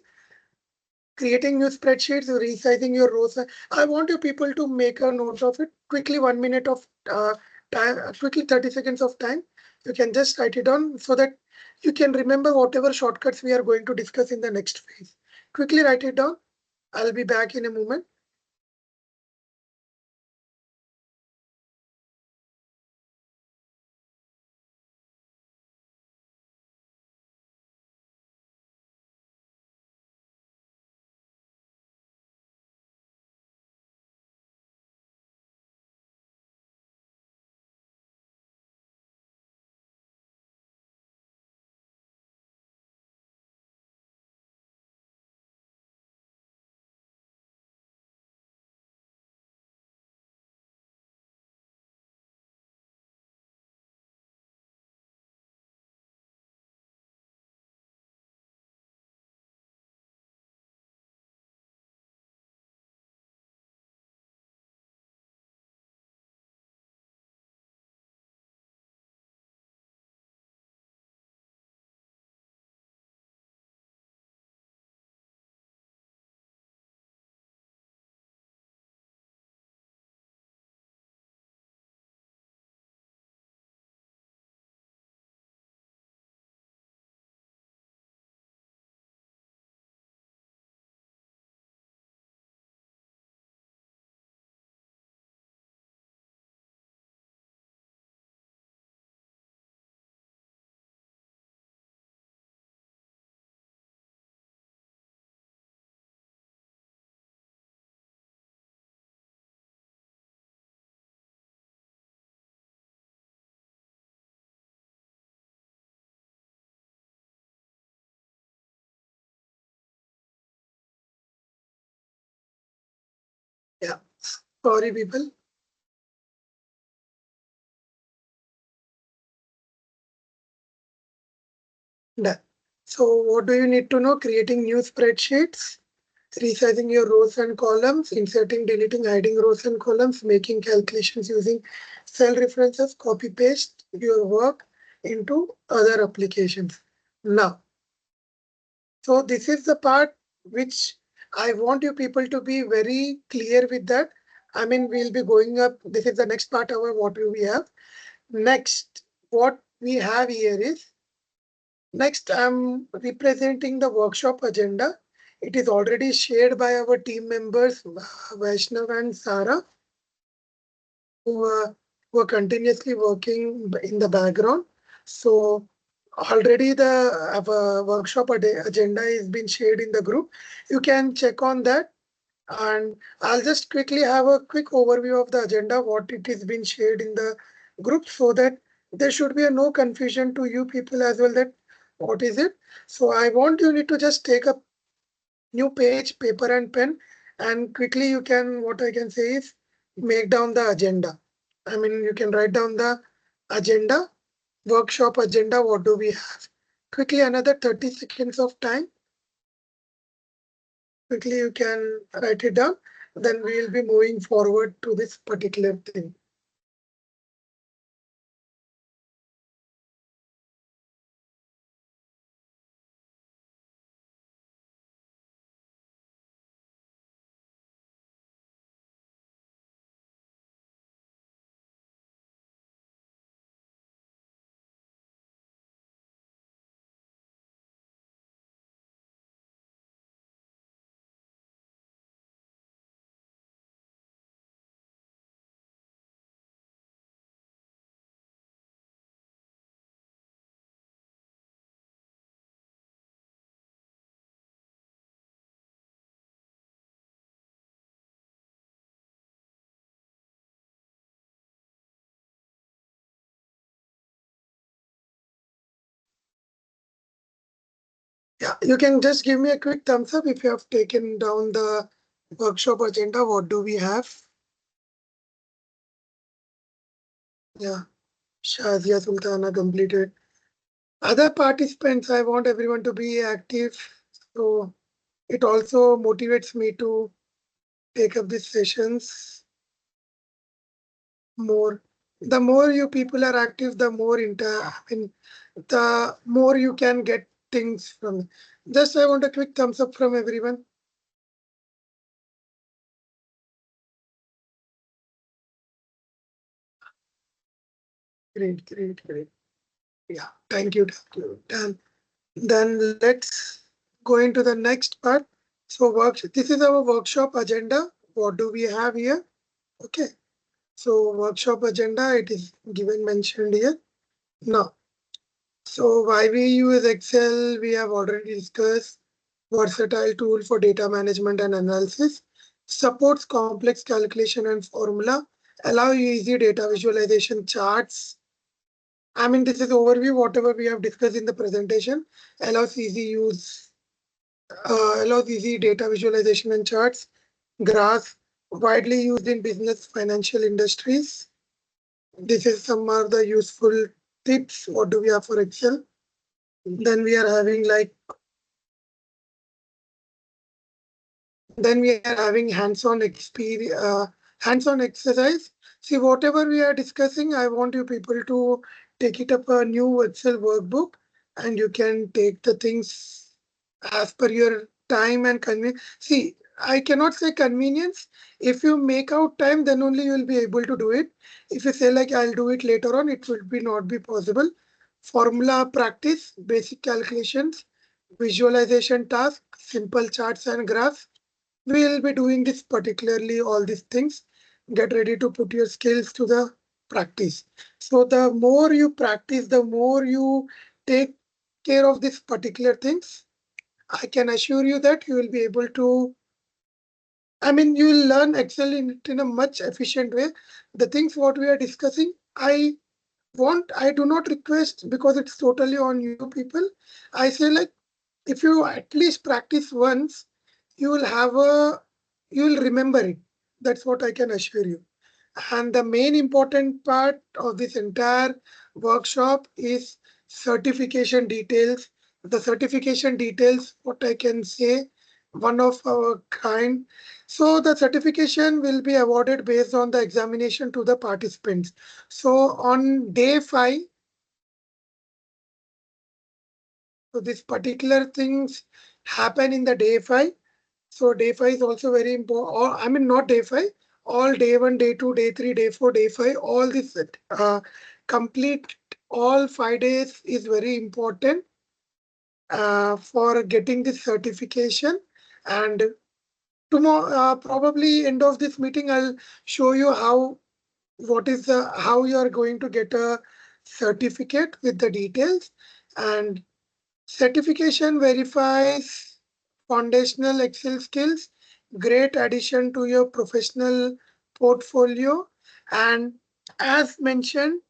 Creating new spreadsheets, resizing your rows. I want you people to make a note of it quickly. 1 minute of time, quickly 30 seconds of time. You can just write it down so that you can remember whatever shortcuts we are going to discuss in the next phase. Quickly write it down. I'll be back in a moment. Yeah, sorry people. Done. So what do you need to know? Creating new spreadsheets, resizing your rows and columns, inserting, deleting, hiding rows and columns, making calculations using cell references, copy paste your work into other applications. Now, so this is the part which I want you people to be very clear with that. I mean, we'll be going up. This is the next part of what do we have. Next, what we have here is, next, I'm representing the workshop agenda. It is already shared by our team members, Vaishnav and Sara, who are continuously working in the background. So already the workshop agenda has been shared in the group. You can check on that. And I'll just quickly have a quick overview of the agenda, what it is been shared in the group, so that there should be no confusion to you people as well that what is it. So I want you need to just take a new page, paper and pen, And quickly you can, what I can say is, make down the agenda. I mean, you can write down the agenda, workshop agenda, what do we have? Quickly another 30 seconds of time. Quickly you can write it down. Then we will be moving forward to this particular thing. Yeah, you can just give me a quick thumbs up if you have taken down the workshop agenda. What do we have? Yeah, Shazia Sultana completed. Other participants, I want everyone to be active. So it also motivates me to take up these sessions more. The more you people are active, the more the more you can get things from. Just I want a quick thumbs up from everyone. Great, great, great. Yeah, thank you, thank you. Then let's go into the next part. So this is our workshop agenda. What do we have here? Okay. So workshop agenda, it is given mentioned here. Now, so why we use Excel, we have already discussed. Versatile tool for data management and analysis. Supports complex calculation and formula. Allow you easy data visualization charts. I mean, this is overview, whatever we have discussed in the presentation. Allows easy use, allows easy data visualization and charts. Graphs, widely used in business financial industries. This is some of the useful tips. What do we have for Excel? Then we are having then we are having hands-on experience, hands-on exercise. See, whatever we are discussing, I want you people to take it up a new Excel workbook, and you can take the things as per your time and convenience. See, I cannot say convenience. If you make out time, then only you will be able to do it. If you say like I'll do it later on, it will be not be possible. Formula practice, basic calculations, visualization task, simple charts and graphs. We'll be doing this particularly all these things. Get ready to put your skills to the practice. So the more you practice, the more you take care of these particular things, I can assure you that you will be able to, I mean, you will learn Excel in a much efficient way. The things what we are discussing, I do not request because it's totally on you people. I say like, if you at least practice once, you will have a, you will remember it. That's what I can assure you. And the main important part of this entire workshop is certification details. The certification details, what I can say, one of our kind. So the certification will be awarded based on the examination to the participants. So on day 5, so this particular things happen in the day 5. So day 5 is also very important. Or I mean not day 5, all day 1, day 2, day 3, day 4, day 5, all this complete all 5 days is very important for getting this certification. And tomorrow, probably end of this meeting, I'll show you how you are going to get a certificate with the details. And certification verifies foundational Excel skills, great addition to your professional portfolio. And as mentioned,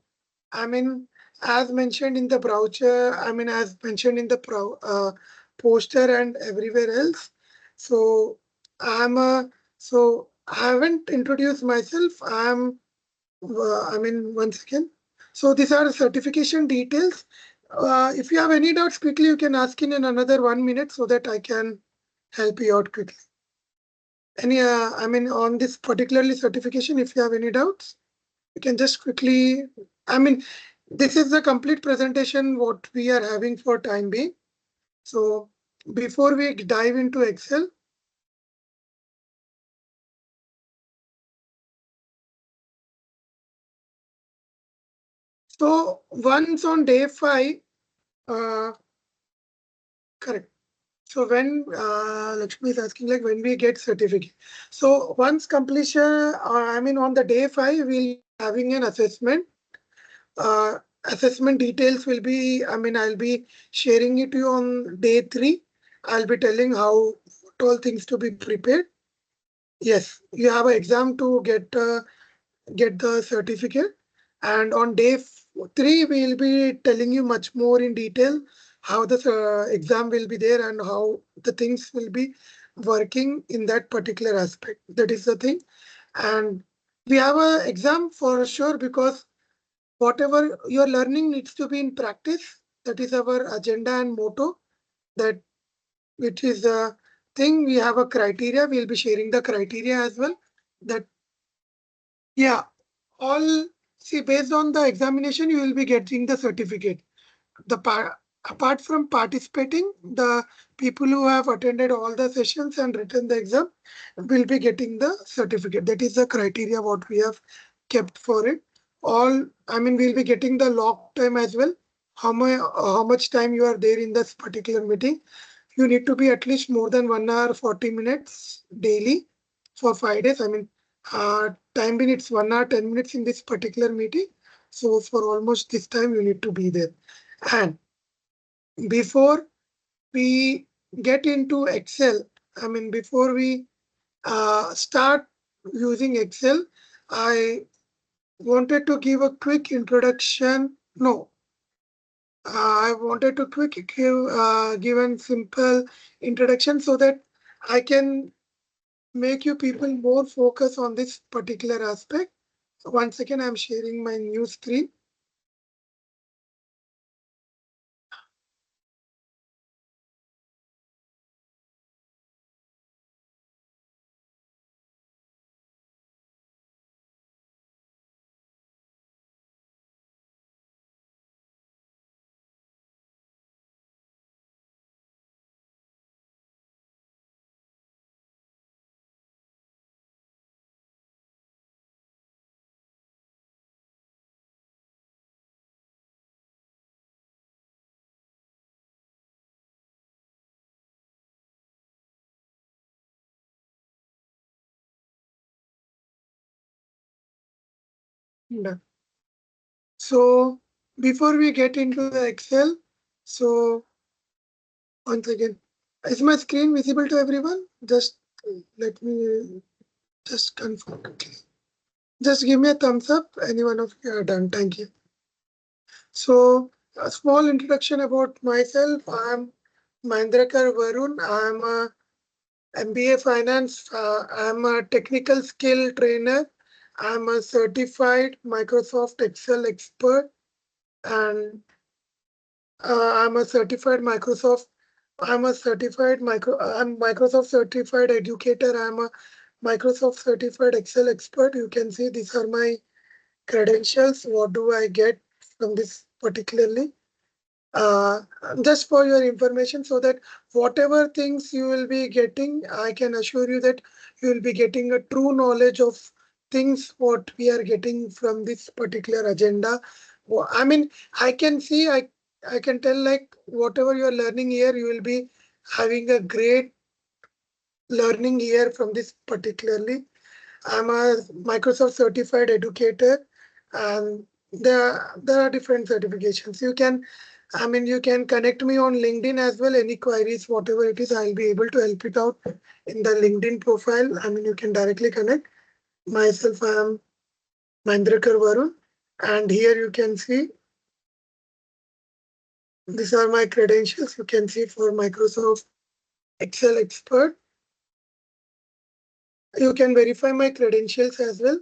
I mean, as mentioned in the brochure, I mean, as mentioned in the poster and everywhere else. So I'm a So I haven't introduced myself. Once again. So these are certification details. If you have any doubts, quickly you can ask in another 1 minute so that I can help you out quickly. On this particularly certification, if you have any doubts, you can just quickly. I mean, this is the complete presentation what we are having for time being. So before we dive into Excel, so once on day 5, uh, correct. So when Lakshmi is asking like when we get certificate. So once completion, on the day 5, we'll be having an assessment. Uh, Assessment details will be, I'll be sharing it to you on day 3. I'll be telling how all things to be prepared. Yes, you have an exam to get the certificate. And on day 3, we'll be telling you much more in detail how the exam will be there and how the things will be working in that particular aspect. That is the thing. And we have a exam for sure because whatever you're learning needs to be in practice. That is our agenda and motto. That which is a thing. We have a criteria. We'll be sharing the criteria as well. That yeah, all see based on the examination you will be getting the certificate. The apart from participating, the people who have attended all the sessions and written the exam will be getting the certificate. That is the criteria what we have kept for it. We'll be getting the log time as well. How much time you are there in this particular meeting. You need to be at least more than 1 hour 40 minutes daily for 5 days. Time being it's 1 hour 10 minutes in this particular meeting. So for almost this time you need to be there. And before we get into Excel, before we start using Excel, I wanted to give a quick introduction. No, I wanted to give a simple introduction so that I can make you people more focus on this particular aspect. So once again, I'm sharing my new screen. Done. So before we get into the Excel, so once again, is my screen visible to everyone? Just let me just confirm quickly. Just give me a thumbs up. Any one of you are done. Thank you. So a small introduction about myself. I'm Mahindrakar Varun. I'm a MBA Finance. I'm a technical skill trainer. I'm a certified Microsoft Excel expert, and I'm a certified Microsoft. I'm Microsoft certified educator. I'm a Microsoft certified Excel expert. You can see these are my credentials. What do I get from this particularly? uh, just for your information so that whatever things you will be getting, I can assure you that you will be getting a true knowledge of things what we are getting from this particular agenda. I can see, I can tell like whatever you are learning here, you will be having a great learning here from this particularly. I'm a Microsoft certified educator, and there are different certifications. You can connect me on LinkedIn as well. Any queries, whatever it is, I'll be able to help it out in the LinkedIn profile. You can directly connect. Myself, I am Mahindrakar Varun, and here you can see these are my credentials. You can see for Microsoft Excel expert, You can verify my credentials as well.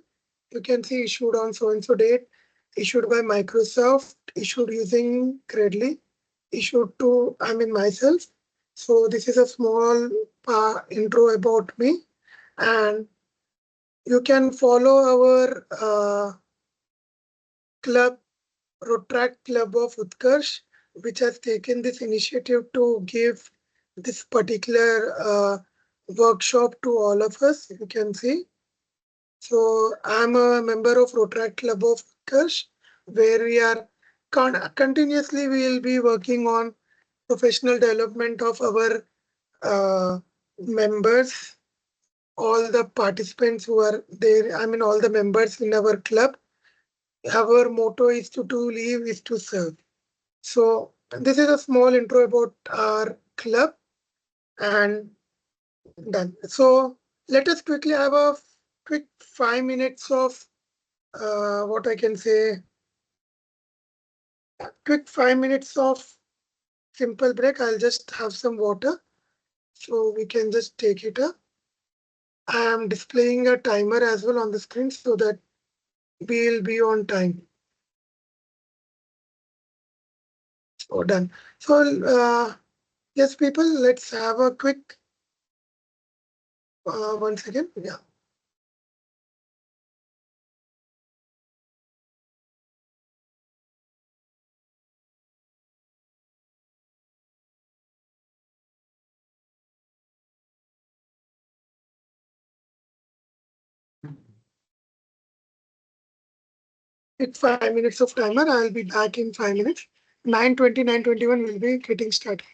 You can see issued on so and so date, issued by Microsoft, issued using Credly, issued to myself. So this is a small intro about me, and you can follow our club, Rotaract Club of Utkarsh, which has taken this initiative to give this particular workshop to all of us. You can see. So I'm a member of Rotaract Club of Utkarsh, where we are continuously we will be working on professional development of our members, all the participants who are there. All the members in our club. Our motto is to live is to serve. So this is a small intro about our club and done. So let us quickly have a quick 5 minutes of what I can say, quick 5 minutes of simple break. I'll just have some water so we can just take it up. I am displaying a timer as well on the screen so that we'll be on time. So done. So yes, people, let's have a quick 1 second. Yeah. 5 minutes of timer. I'll be back in 5 minutes. 9:20, 9:21 will be getting started.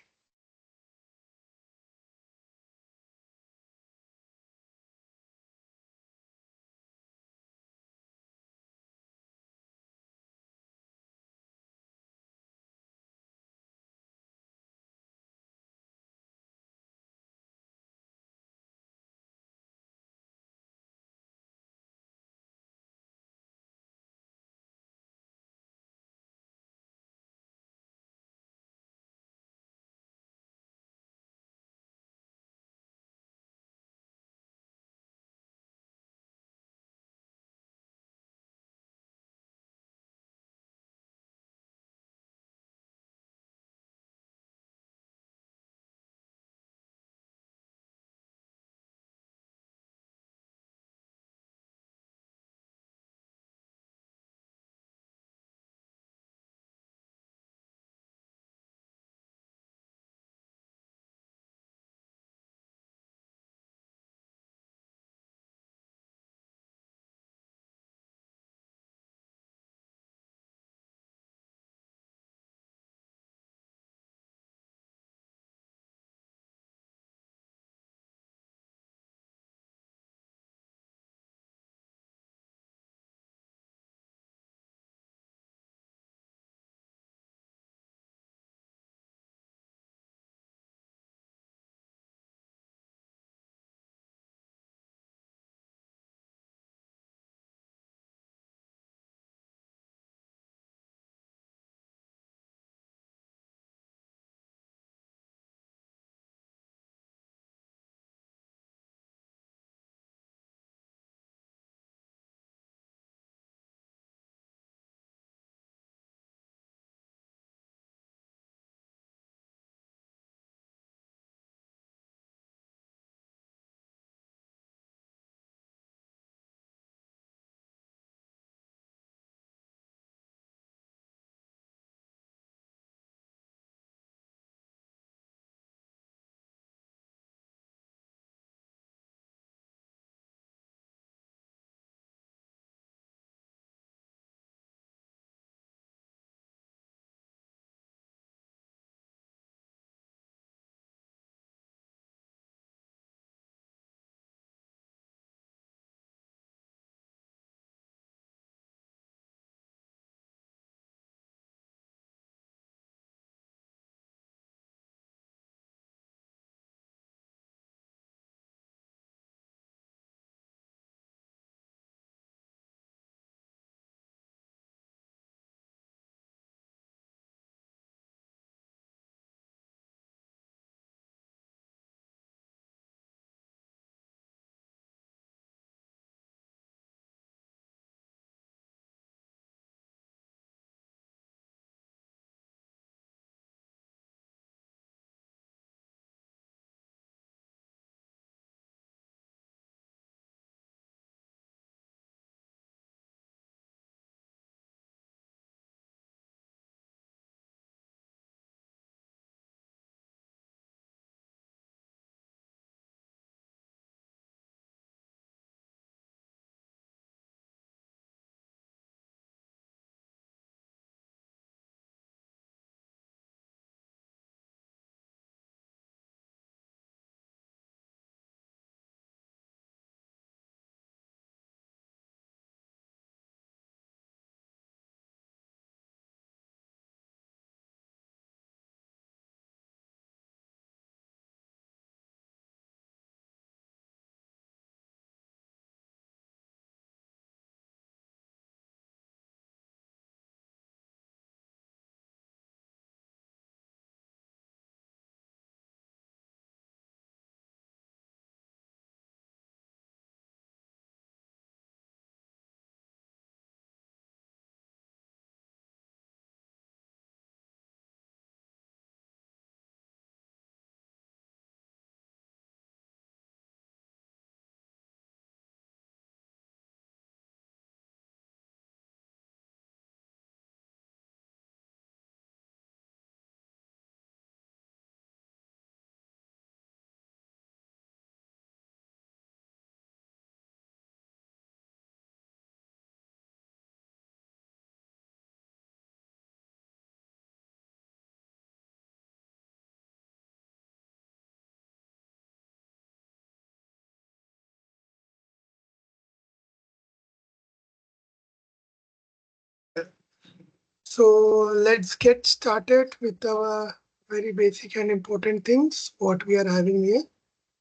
So let's get started with our very basic and important things what we are having here.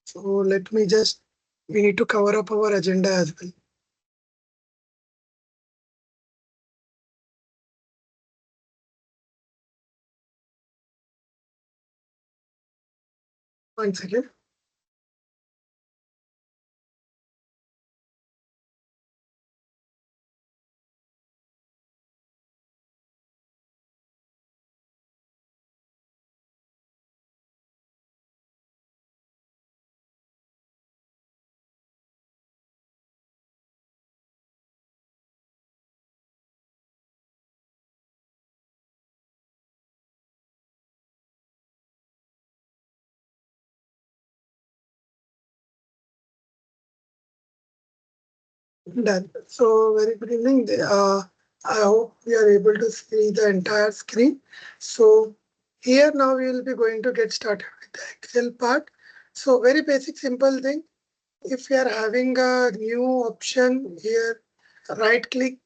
So let me just, we need to cover up our agenda as well. Once again. Done. So very good evening. I hope we are able to see the entire screen. So here now we will be going to get started with the Excel part. So very basic simple thing. If we are having a new option here, right click,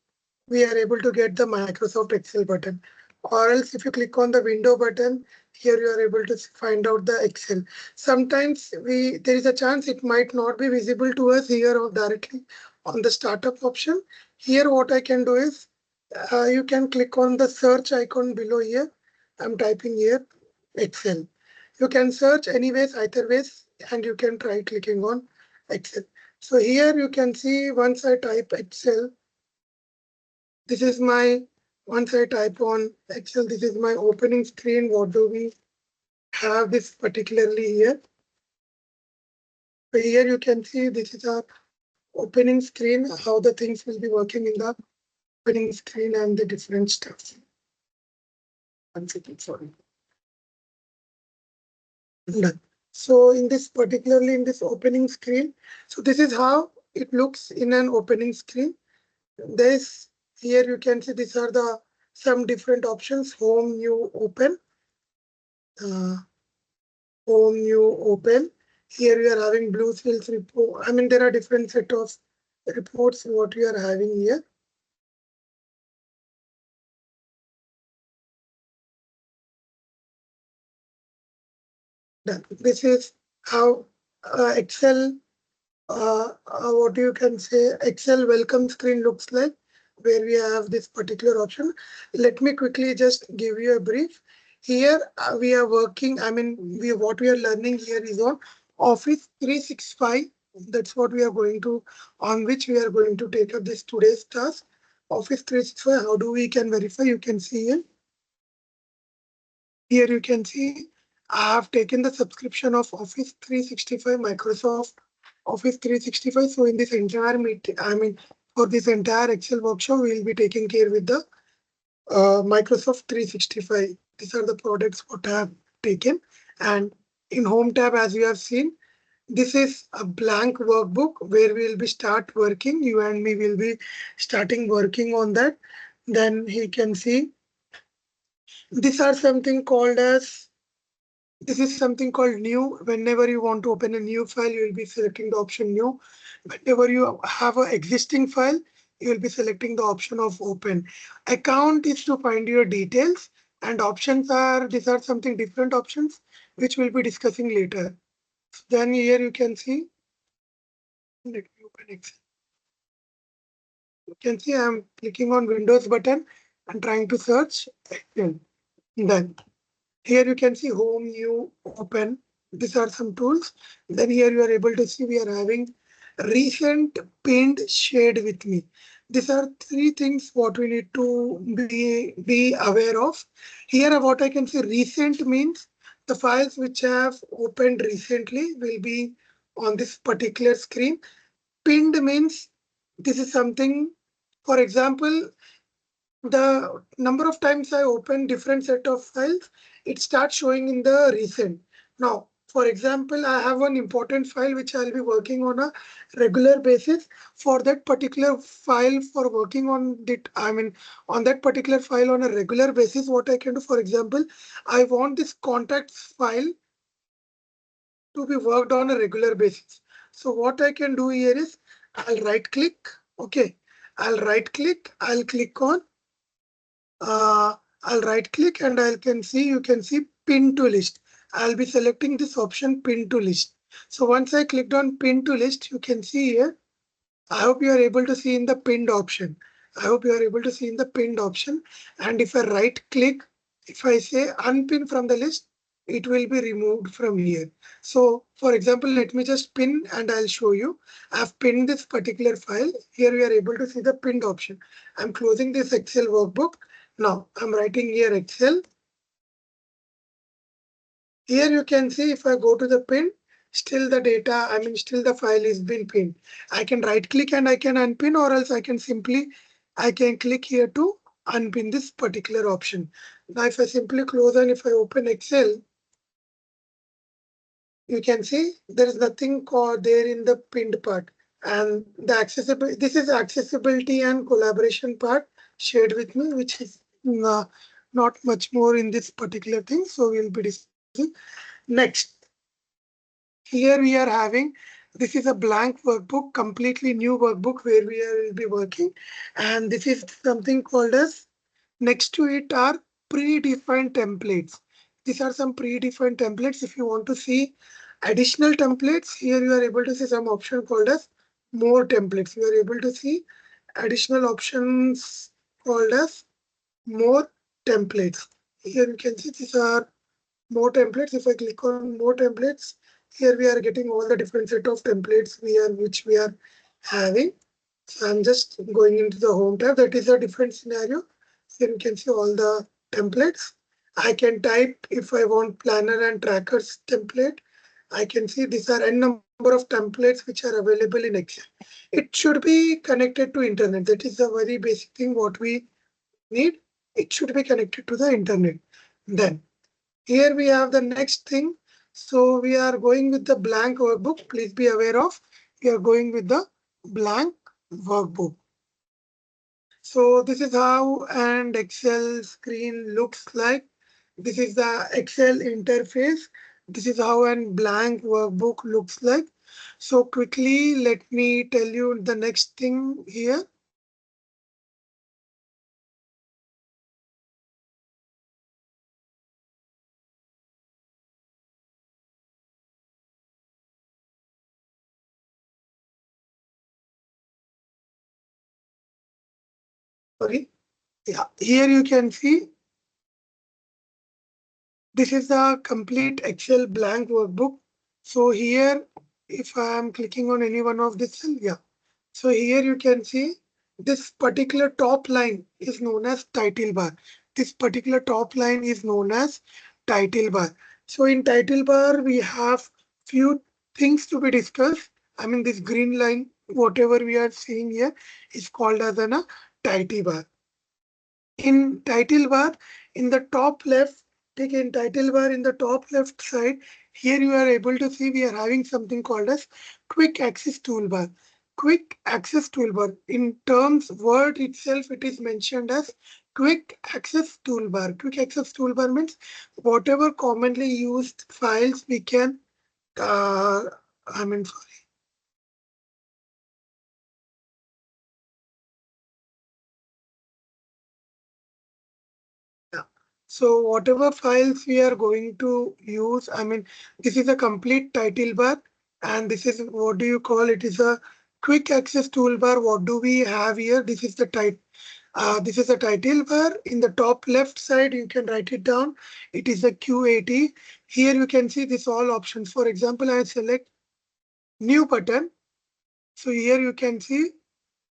we are able to get the Microsoft Excel button. Or else if you click on the window button, here you are able to find out the Excel. Sometimes there is a chance it might not be visible to us here or directly on the startup option. Here what I can do is you can click on the search icon below here. I'm typing here Excel. You can search anyways, either ways, and you can try clicking on Excel. So here you can see once I type Excel, this is my, once I type on Excel, this is my opening screen. What do we have this particularly here? So here you can see this is our opening screen, how the things will be working in the opening screen and the different stuff. One second, sorry. Done. So in this particularly in this opening screen, so this is how it looks in an opening screen. This here you can see these are the some different options. Home, new, open. Uh, Home, new, open. Here we are having blue sales report. I mean there are different set of reports what we are having here. Done. This is how Excel what you can say Excel welcome screen looks like, where we have this particular option. Let me quickly just give you a brief. Here we are working, I mean what we are learning here is on Office 365. That's what we are going to, on which we are going to take up this today's task. Office 365, how do we can verify? You can see here. Here you can see I have taken the subscription of Office 365, Microsoft Office 365. So in this entire meeting, I mean, for this entire Excel workshop, we will be taking care with the Microsoft 365. These are the products what I have taken. And in Home tab, as you have seen, this is a blank workbook where we will be start working. You and me will be starting working on that. Then he can see these are something called as, this is something called new. Whenever you want to open a new file, you will be selecting the option new. Whenever you have an existing file, you will be selecting the option of open. Account is to find your details, and options are, these are something different options, which we'll be discussing later. Then here you can see, let me open Excel. You can see I'm clicking on Windows button and trying to search Excel. Then here you can see home, new, open. These are some tools. Then here you are able to see we are having recent, pinned, shared with me. These are three things what we need to be aware of. Here what I can say recent means the files which have opened recently will be on this particular screen. Pinned means this is something, for example, the number of times I open different set of files, it starts showing in the recent. Now, for example, I have one important file which I'll be working on a regular basis. For that particular file, for working on it, I mean, on that particular file on a regular basis, what I can do, for example, I want this contacts file to be worked on a regular basis. So what I can do here is I'll right click. Okay, I'll right click. I'll click on I'll right click and I can see, you can see pin to list. I'll be selecting this option pin to list. So once I clicked on pin to list, you can see here, I hope you are able to see in the pinned option. I hope you are able to see in the pinned option. And if I right click, if I say unpin from the list, it will be removed from here. So for example, let me just pin and I'll show you. I've pinned this particular file. Here we are able to see the pinned option. I'm closing this Excel workbook. Now I'm writing here Excel. Here you can see if I go to the pin, still the data, still the file is been pinned. I can right click and I can unpin, or else I can click here to unpin this particular option. Now if I simply close and if I open Excel, you can see there is nothing called there in the pinned part. And the accessibility, this is accessibility and collaboration part shared with me, which is not much more in this particular thing. So we'll be discussing next. Here we are having, this is a blank workbook, completely new workbook where we will be working. And this is something called as, next to it are predefined templates. These are some predefined templates. If you want to see additional templates, here you are able to see some option called as more templates. You are able to see additional options called as more templates. Here you can see these are more templates. If I click on more templates, here we are getting all the different set of templates which we are having. So I'm just going into the home tab. That is a different scenario. Here you can see all the templates. I can type if I want planner and trackers template. I can see these are n number of templates which are available in Excel. It should be connected to internet. That is a very basic thing what we need. It should be connected to the internet. Then here we have the next thing. So we are going with the blank workbook. Please be aware of, we are going with the blank workbook. So this is how an Excel screen looks like. This is the Excel interface. This is how a blank workbook looks like. So quickly, let me tell you the next thing here. Sorry. Yeah, here you can see this is the complete Excel blank workbook. So here, if I am clicking on any one of this cell, yeah. So here you can see this particular top line is known as title bar. This particular top line is known as title bar. So in title bar, we have few things to be discussed. This green line, whatever we are seeing here is called as a title bar. In title bar, in the top left, take in title bar in the top left side, here you are able to see we are having something called as quick access toolbar. Quick access toolbar, in terms word itself, it is mentioned as quick access toolbar. Quick access toolbar means whatever commonly used files we can uh, sorry. Yeah. So whatever files we are going to use, this is a complete title bar, and this is, what do you call it, is a quick access toolbar. What do we have here? This is the title. This is a title bar. In the top left side, you can write it down. It is a Q80. Here you can see this all options. For example, I select new button. So here you can see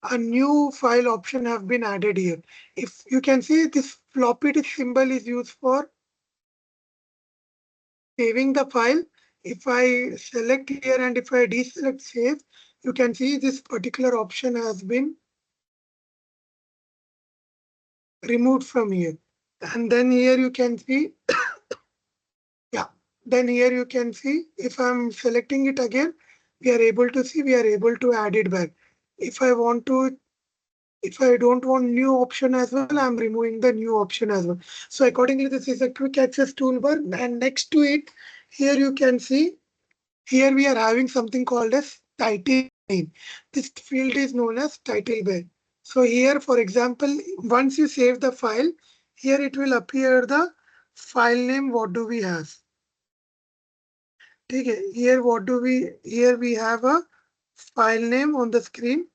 a new file option have been added here. If you can see, this floppy disk symbol is used for saving the file. If I select here and if I deselect save, you can see this particular option has been removed from here. And then here you can see, yeah, then here you can see if I'm selecting it again, we are able to see we are able to add it back. If I want to, if I don't want new option as well, I'm removing the new option as well. So accordingly, this is a quick access toolbar. And next to it, here you can see, here we are having something called as title name. This field is known as title bar. So here, for example, once you save the file, Here it will appear the file name. What do we have? Okay, here what do we, here we have a file name on the screen.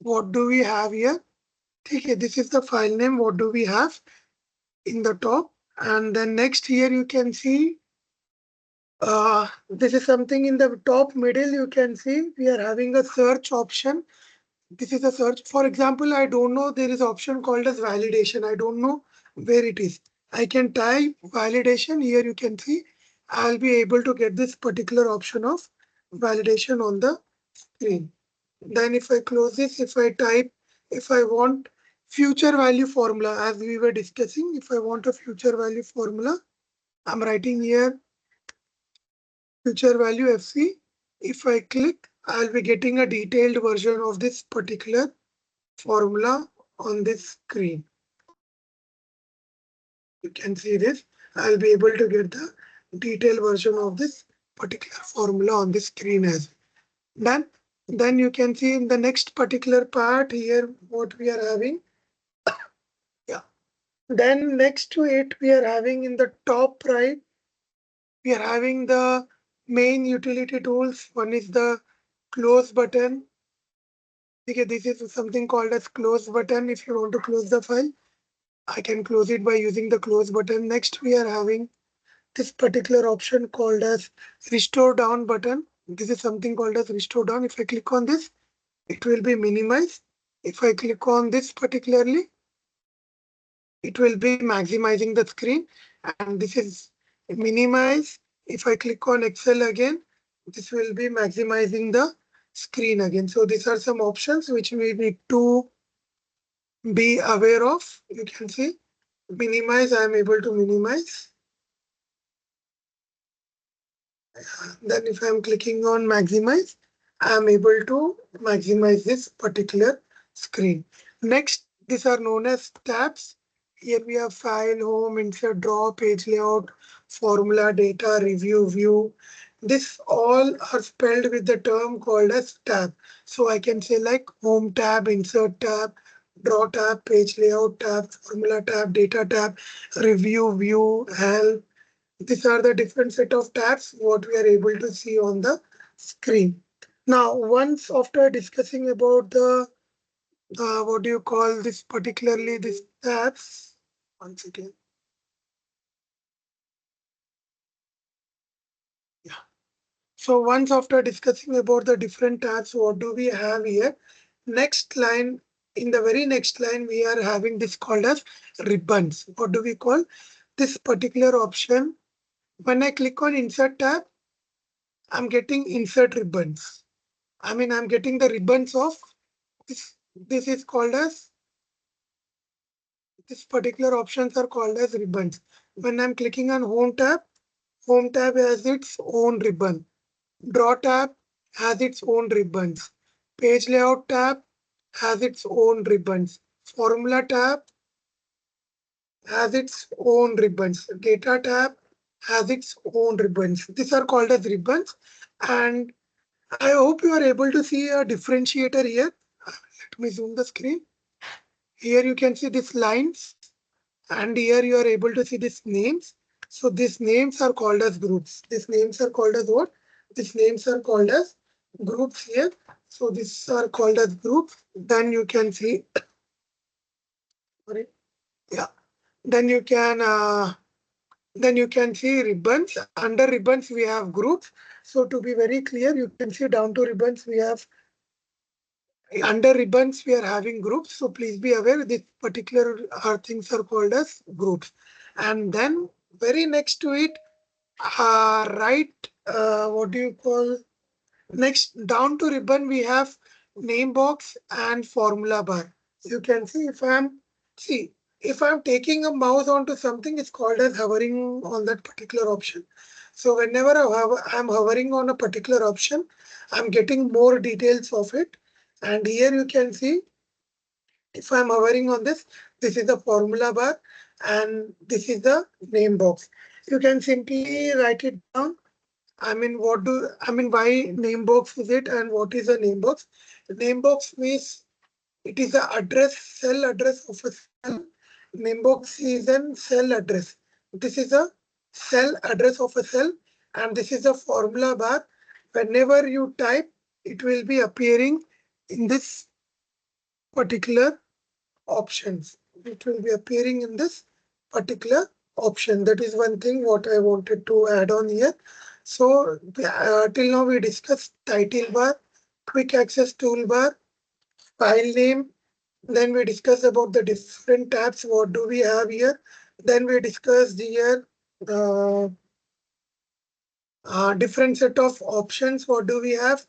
What do we have here? Okay, this is the file name. What do we have in the top? And then next here you can see this is something in the top middle. You can see we are having a search option. This is a search. For example, I don't know, there is option called as validation. I don't know where it is. I can type validation. Here you can see I'll be able to get this particular option of validation on the screen. Then if I close this, if I type, if I want future value formula, as we were discussing, if I want a future value formula, I'm writing here future value FC. If I click, I'll be getting a detailed version of this particular formula on this screen. You can see this. I'll be able to get the detailed version of this particular formula on this screen as done. Then you can see in the next particular part here what we are having. Yeah. Then next to it, we are having in the top right, we are having the main utility tools. One is the close button. Okay, this is something called as close button. If you want to close the file, I can close it by using the close button. Next, we are having this particular option called as restore down button. This is something called as restore down. If I click on this, it will be minimized. If I click on this particularly, it will be maximizing the screen, and this is minimize. If I click on Excel again, this will be maximizing the screen again. So these are some options which we need to be aware of. You can see minimize, I am able to minimize. Then if I'm clicking on maximize, I'm able to maximize this particular screen. Next, these are known as tabs. Here we have file, home, insert, draw, page layout, formula, data, review, view. This all are spelled with the term called as tab. So I can say like home tab, insert tab, draw tab, page layout tab, formula tab, data tab, review, view, help. These are the different set of tabs what we are able to see on the screen. Now, once after discussing about the what do you call this particularly these tabs? Once again, yeah. So once after discussing about the different tabs, what do we have here? Next line, in the very next line, we are having this called as ribbons. What do we call this particular option? When I click on insert tab, I'm getting insert ribbons. I mean, I'm getting the ribbons of this. This is called as, this particular options are called as ribbons. When I'm clicking on home tab has its own ribbon. Draw tab has its own ribbons. Page layout tab has its own ribbons. Formula tab has its own ribbons. Data tab has its own ribbons. These are called as ribbons. And I hope you are able to see a differentiator here. Let me zoom the screen. Here you can see these lines, and here you are able to see these names. So these names are called as groups. These names are called as what? These names are called as groups here. So these are called as groups. Then you can see, sorry, yeah. Then you can see ribbons. Under ribbons we have groups. So to be very clear, you can see down to ribbons we have, under ribbons we are having groups. So please be aware this particular things are called as groups. And then very next to it, right, what do you call, next down to ribbon we have name box and formula bar. You can see if I'm taking a mouse onto something, it's called as hovering on that particular option. So whenever I'm hovering on a particular option, I'm getting more details of it. And here you can see if I'm hovering on this, this is the formula bar and this is the name box. You can simply write it down. Why name box is it and what is a name box? Name box means It is the address, cell address of a cell. Nimbox is an cell address. This is a cell address of a cell, and this is a formula bar. Whenever you type, it will be appearing in this particular options. It will be appearing in this particular option. That is one thing what I wanted to add on here. So till now we discussed title bar, quick access toolbar, file name. Then we discussed about the different tabs. What do we have here? Then we discussed here uh, different set of options. What do we have?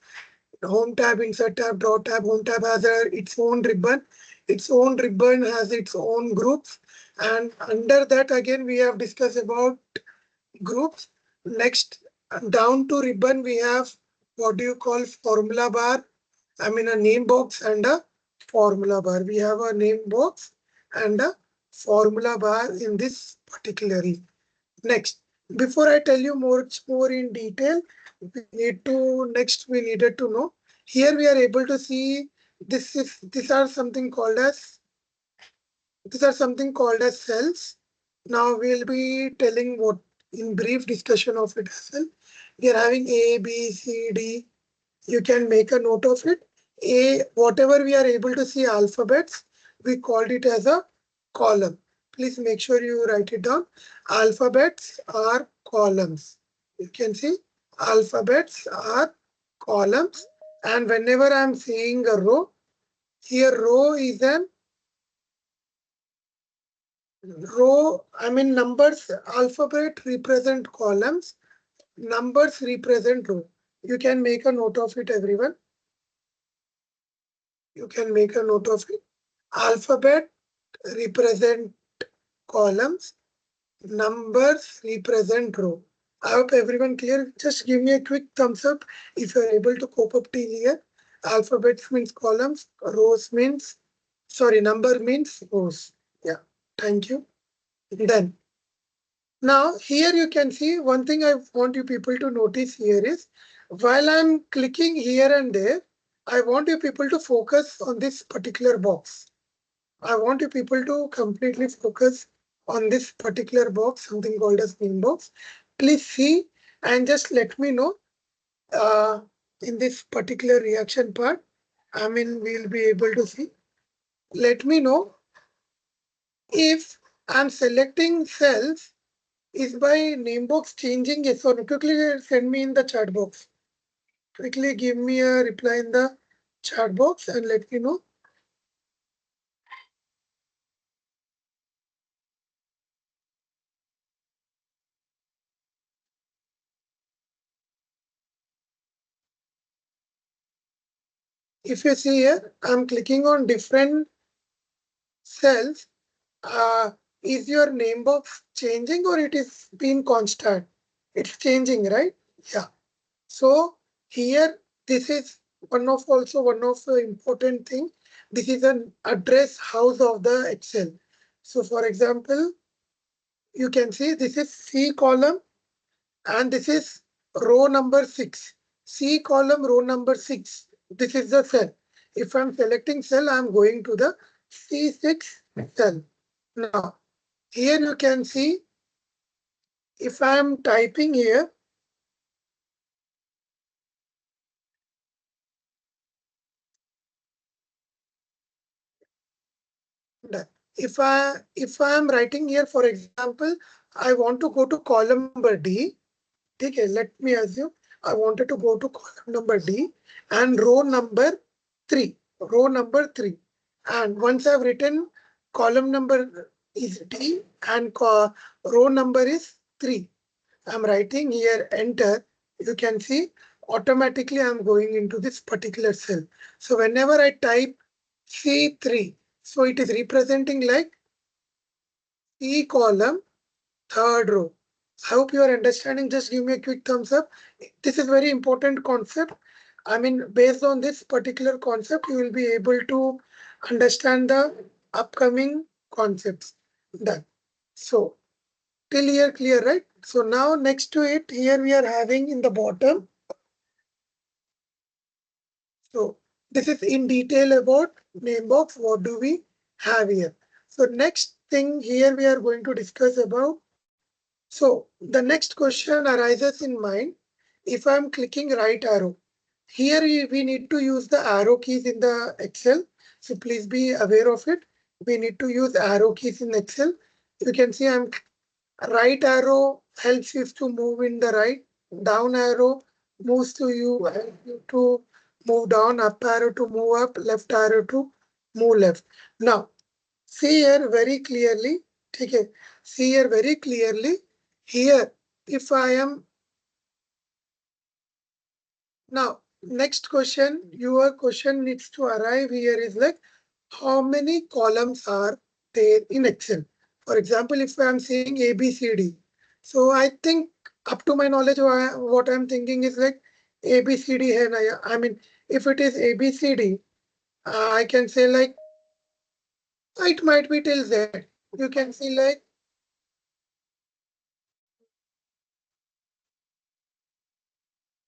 Home tab, insert tab, draw tab. Home tab has its own ribbon. Its own ribbon has its own groups. And under that, again, we have discussed about groups. Next, down to ribbon, we have what do you call formula bar? I mean, a name box and a formula bar. We have a name box and a formula bar in this particularly. Next, before I tell you more in detail, we needed to know. Here we are able to see these are something called as cells. Now we'll be telling what in brief discussion of it as well. We are having A, B, C, D. You can make a note of it. A, whatever we are able to see alphabets, we called it as a column. Please make sure you write it down. Alphabets are columns. You can see alphabets are columns. And whenever I'm seeing a row, here row is an row. I mean numbers, alphabet represent columns. Numbers represent row. You can make a note of it, everyone. You can make a note of it. Alphabet represent columns, numbers represent row. I hope everyone clear. Just give me a quick thumbs up if you're able to cope up till here. Alphabets means columns, rows means, sorry, number means rows. Yeah, thank you. Then, now here you can see one thing I want you people to notice here is while I'm clicking here and there, I want you people to focus on this particular box. I want you people to completely focus on this particular box, something called as name box. Please see and just let me know uh, in this particular reaction part. I mean, we'll be able to see. Let me know if I'm selecting cells is by name box changing. Yes or no. Quickly send me in the chat box. Quickly give me a reply in the chat box and let me know. If you see here, I'm clicking on different cells. Uh, is your name box changing or it is being constant? It's changing, right? Yeah. So here, this is one of the important thing. This is an address house of the Excel. So for example, you can see this is C column and this is row number 6. C column, row number 6. This is the cell. If I'm selecting cell, I'm going to the C6 cell. Now, here you can see if I'm typing here, if I am writing here, for example, I want to go to column number D. Okay, let me assume I wanted to go to column number D and row number 3. Row number 3. And once I've written column number is D and row number is 3. I'm writing here enter. You can see automatically I'm going into this particular cell. So whenever I type C3, so it is representing like C column, third row. I hope you are understanding. Just give me a quick thumbs up. This is very important concept. I mean, based on this particular concept, you will be able to understand the upcoming concepts. Done. So till here clear, right? So now next to it, here we are having in the bottom. So This is in detail about name box. What do we have here? So next thing here we are going to discuss about. So the next question arises in mind. If I'm clicking right arrow, here we need to use the arrow keys in the Excel. So please be aware of it. We need to use arrow keys in Excel. You can see I'm right arrow helps you to move in the right. Down arrow moves to you, help you to move down. Up arrow to move up. Left arrow to move left. Now see here very clearly. Okay. See here very clearly. Here, if I am now next question, your question needs to arrive here is like how many columns are there in Excel? For example, if I'm saying A, B, C, D. So I think up to my knowledge, what I'm thinking is like A, B, C, D. And I mean, if it is A, B, C, D, I can say like it might be till Z. You can see like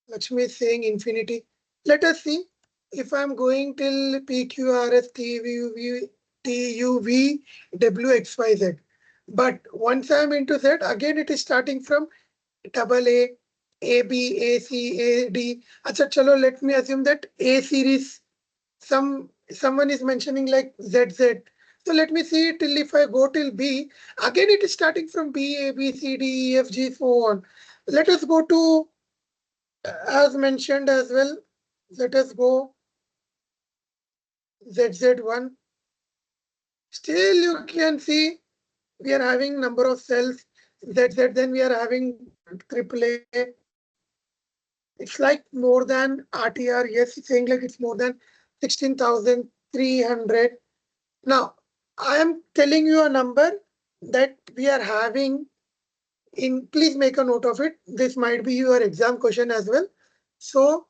Lakshmi is saying infinity. Let us see if I'm going till P, Q, R, S, T, V, V, T, U, V, W, X, Y, Z. But once I'm into Z, again it is starting from double A, B, A, C, A, D. Acha, chalo, let me assume that A series, someone is mentioning like Z, Z. So let me see till if I go till B, again it is starting from B, A, B, C, D, E, F, G, so on. Let us go to as mentioned as well, let us go ZZ1. Still you can see we are having number of cells ZZ, then we are having AAA. It's like more than RTR. Yes, it's saying like it's more than 16,300. Now, I am telling you a number that we are having in, please make a note of it. This might be your exam question as well. So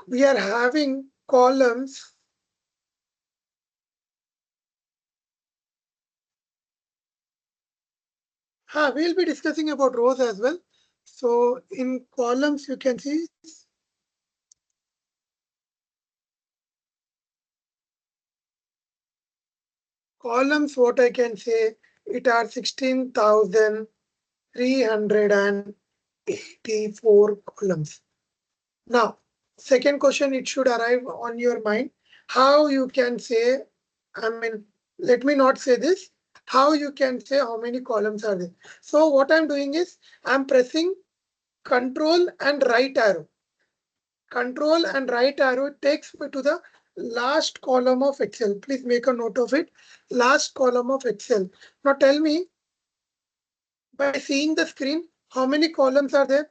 we are having columns. We'll be discussing about rows as well. So in columns, you can see columns, what I can say, it are 16,384 columns. Now, second question, it should arrive on your mind. How you can say, I mean, let me not say this, how you can say how many columns are there. So what I'm doing is I'm pressing Control and right arrow. Control and right arrow takes me to the last column of Excel. Please make a note of it. Last column of Excel. Now tell me, by seeing the screen, how many columns are there?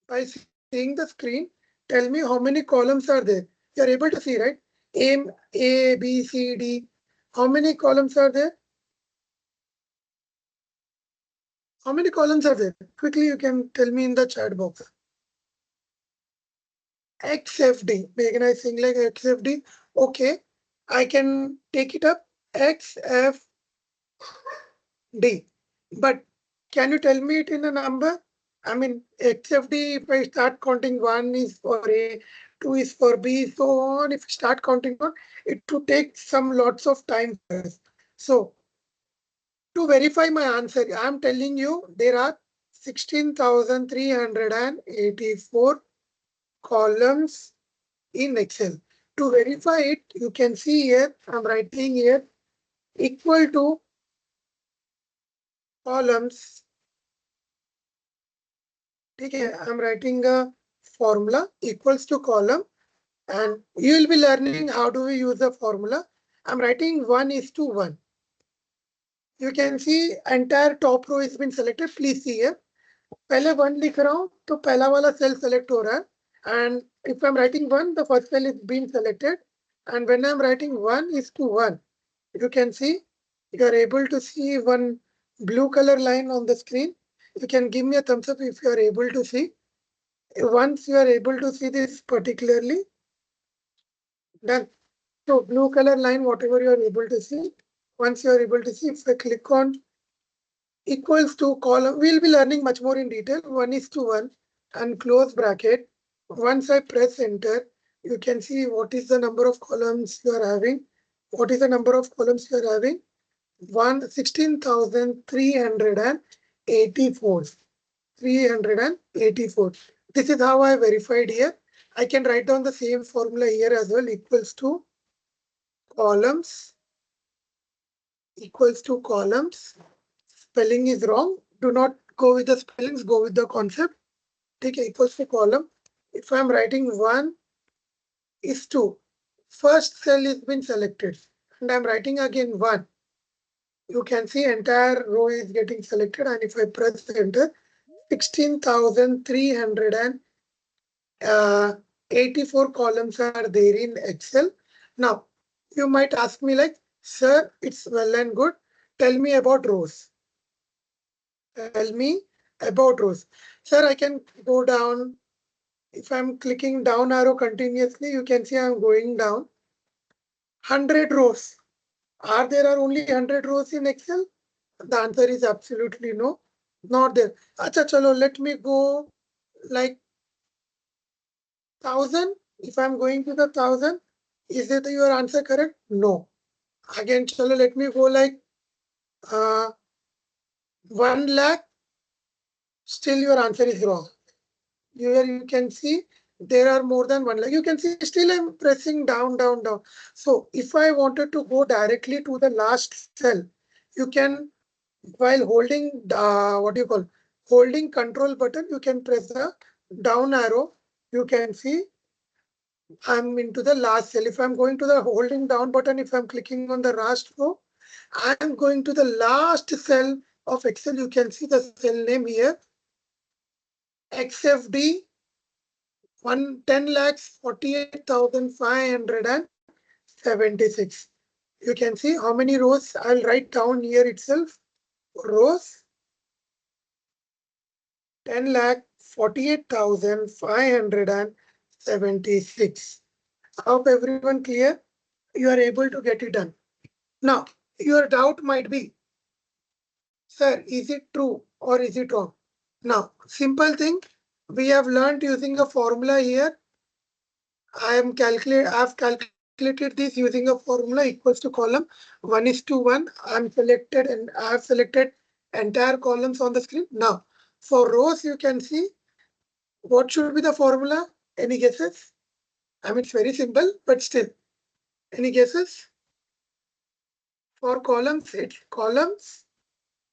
By seeing the screen, tell me how many columns are there. You are able to see, right? A, B, C, D. How many columns are there? How many columns are there? Quickly, you can tell me in the chat box. XFD. Megan, I think like XFD. Okay, I can take it up. XFD. But can you tell me it in a number? I mean, XFD, if I start counting, one is for A, two is for B, so on. If you start counting on, it will take some lots of time for us. So to verify my answer, I'm telling you there are 16,384 columns in Excel. To verify it, you can see here, I'm writing here equal to columns. Okay, I'm writing a formula equals to column, and you will be learning how do we use the formula. I'm writing 1:1. You can see entire top row has been selected. Please see here. पहले 1 लिख रहा हूँ तो पहला वाला cell select हो रहा है. And if I'm writing 1, the first cell is being selected. And when I'm writing 1:1, you can see you are able to see one blue color line on the screen. You can give me a thumbs up if you are able to see. Once you are able to see this particularly, then so blue color line, whatever you are able to see. Once you are able to see, if I click on equals to column, we'll be learning much more in detail. 1:1 and close bracket. Once I press enter, You can see what is the number of columns you are having. What is the number of columns you are having? 16,384. 384. This is how I verified here. I can write down the same formula here as well, columns equals to columns. Spelling is wrong. Do not go with the spellings, go with the concept. Take equals to column. If I'm writing 1 is 2, first cell is been selected, and I'm writing again 1. You can see entire row is getting selected, and if I press enter, 16,384 columns are there in Excel. Now, you might ask me like, sir, it's well and good. Tell me about rows. Tell me about rows. Sir, I can go down. If I'm clicking down arrow continuously, you can see I'm going down. 100 rows. Are only 100 rows in Excel? The answer is absolutely no. Not there. Acha chalo, let me go like 1,000. If I'm going to the 1,000, is it your answer correct? No. Again, chalo, let me go like 1 lakh. Still your answer is wrong. Here you can see there are more than 1 lakh. You can see still I'm pressing down, down, down. So if I wanted to go directly to the last cell, you can, while holding what do you call, holding control button, you can press the down arrow. You can see I'm into the last cell. If I'm going to the holding down button, if I'm clicking on the last row, I'm going to the last cell of Excel. You can see the cell name here, XFD 10,48,576. You can see how many rows. I'll write down here itself. Rows 10,48,576. I hope everyone clear. You are able to get it done. Now, your doubt might be, sir, is it true or is it wrong? Now, simple thing, we have learned using a formula here. I've calculated this using a formula equals to column 1:1. I'm selected and I have selected entire columns on the screen. Now, for rows, you can see what should be the formula. Any guesses? I mean, it's very simple, but still, any guesses? For columns, it's columns,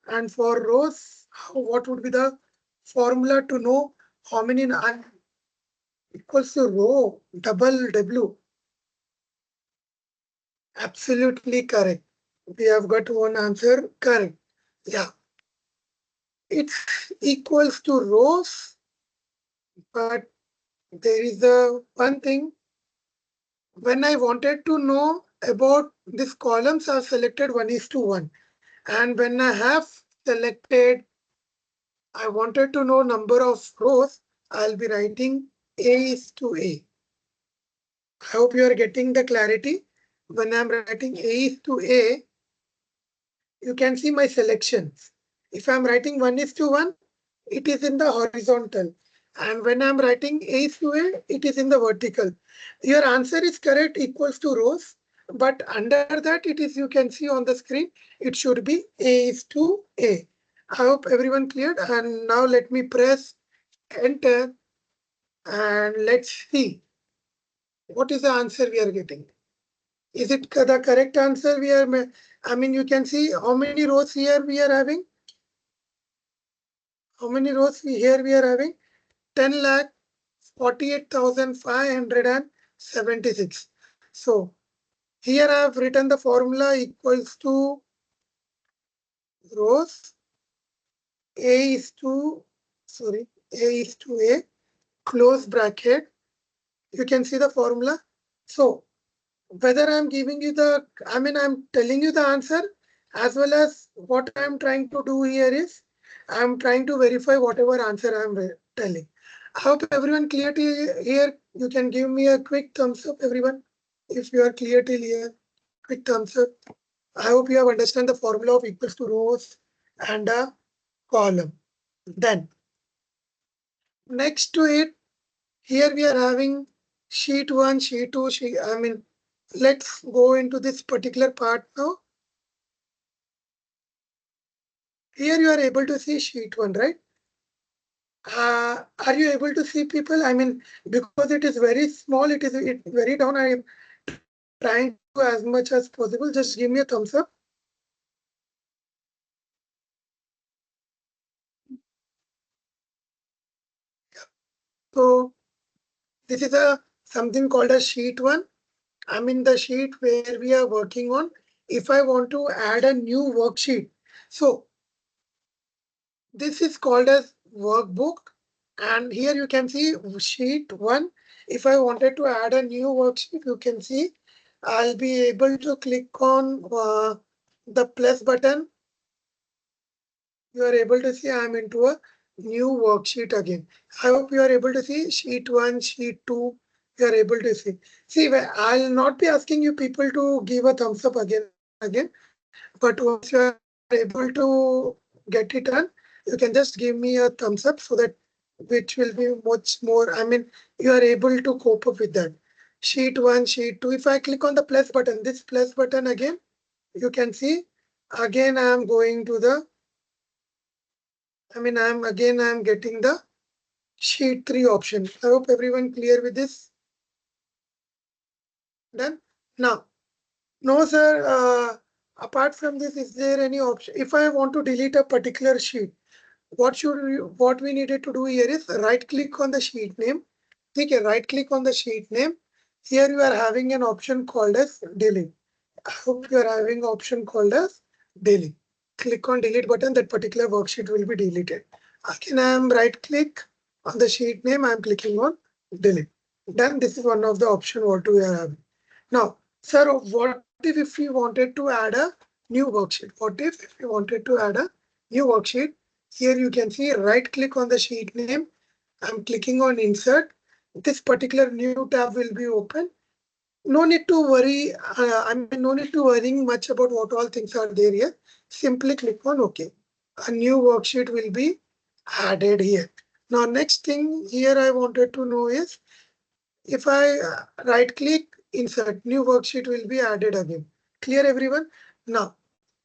and for rows, what would be the formula to know how many equals to row, double W? Absolutely correct. We have got one answer correct. Yeah, it's equals to rows, but there is a one thing. When I wanted to know about these columns are selected 1:1. And when I have selected, I wanted to know number of rows, I'll be writing A:A. I hope you are getting the clarity. When I'm writing A:A, you can see my selections. If I'm writing 1:1, it is in the horizontal. And when I'm writing A:A, it is in the vertical. Your answer is correct, equals to rows. But under that, it is, you can see on the screen, it should be A:A. I hope everyone cleared. And now let me press enter and let's see what is the answer we are getting. Is it the correct answer we are? I mean, you can see how many rows here we are having. How many rows here we are having? 10,48,576. So here I have written the formula equals to rows A is to, sorry, A is to A, close bracket. You can see the formula. So whether I'm giving you the, I mean, I'm telling you the answer, as well as what I'm trying to do here is I'm trying to verify whatever answer I'm telling. I hope everyone clear till here. You can give me a quick thumbs up, everyone. If you are clear till here, quick thumbs up. I hope you have understand the formula of equals to rows and a column. Then next to it, here we are having sheet 1, sheet 2, let's go into this particular part now. Here you are able to see sheet 1, right? Are you able to see people? Because it is very small, it very down. I am trying to do as much as possible. Just give me a thumbs up. So this is a something called a sheet 1. The sheet where we are working on. If I want to add a new worksheet, so this is called as workbook. And here you can see sheet 1. If I wanted to add a new worksheet, you can see I'll be able to click on the plus button. You are able to see I'm into a new worksheet again. I hope you are able to see sheet 1, sheet 2. You are able to see. See, I'll not be asking you people to give a thumbs up again and again. But once you are able to get it done, you can just give me a thumbs up so that which will be much more. You are able to cope up with that. Sheet 1, sheet 2. If I click on the plus button, this plus button again, you can see again I am going to the, I'm getting the sheet 3 option. I hope everyone clear with this. Done. Now, no, sir. Apart from this, is there any option? If I want to delete a particular sheet, what we needed to do here is right click on the sheet name. Okay, right click on the sheet name. Here you are having an option called as delete. I hope you are having option called as delete. Click on delete button, that particular worksheet will be deleted. Again, I am right click on the sheet name, I am clicking on delete. Then this is one of the option what we are having. Now, sir, what if we wanted to add a new worksheet? What if we wanted to add a new worksheet? Here you can see right click on the sheet name. I'm clicking on insert. This particular new tab will be open. No need to worry. No need to worrying much about what all things are there here. Simply click on OK. A new worksheet will be added here. Now, next thing here I wanted to know is if I right click, insert, new worksheet will be added again. Clear everyone? Now,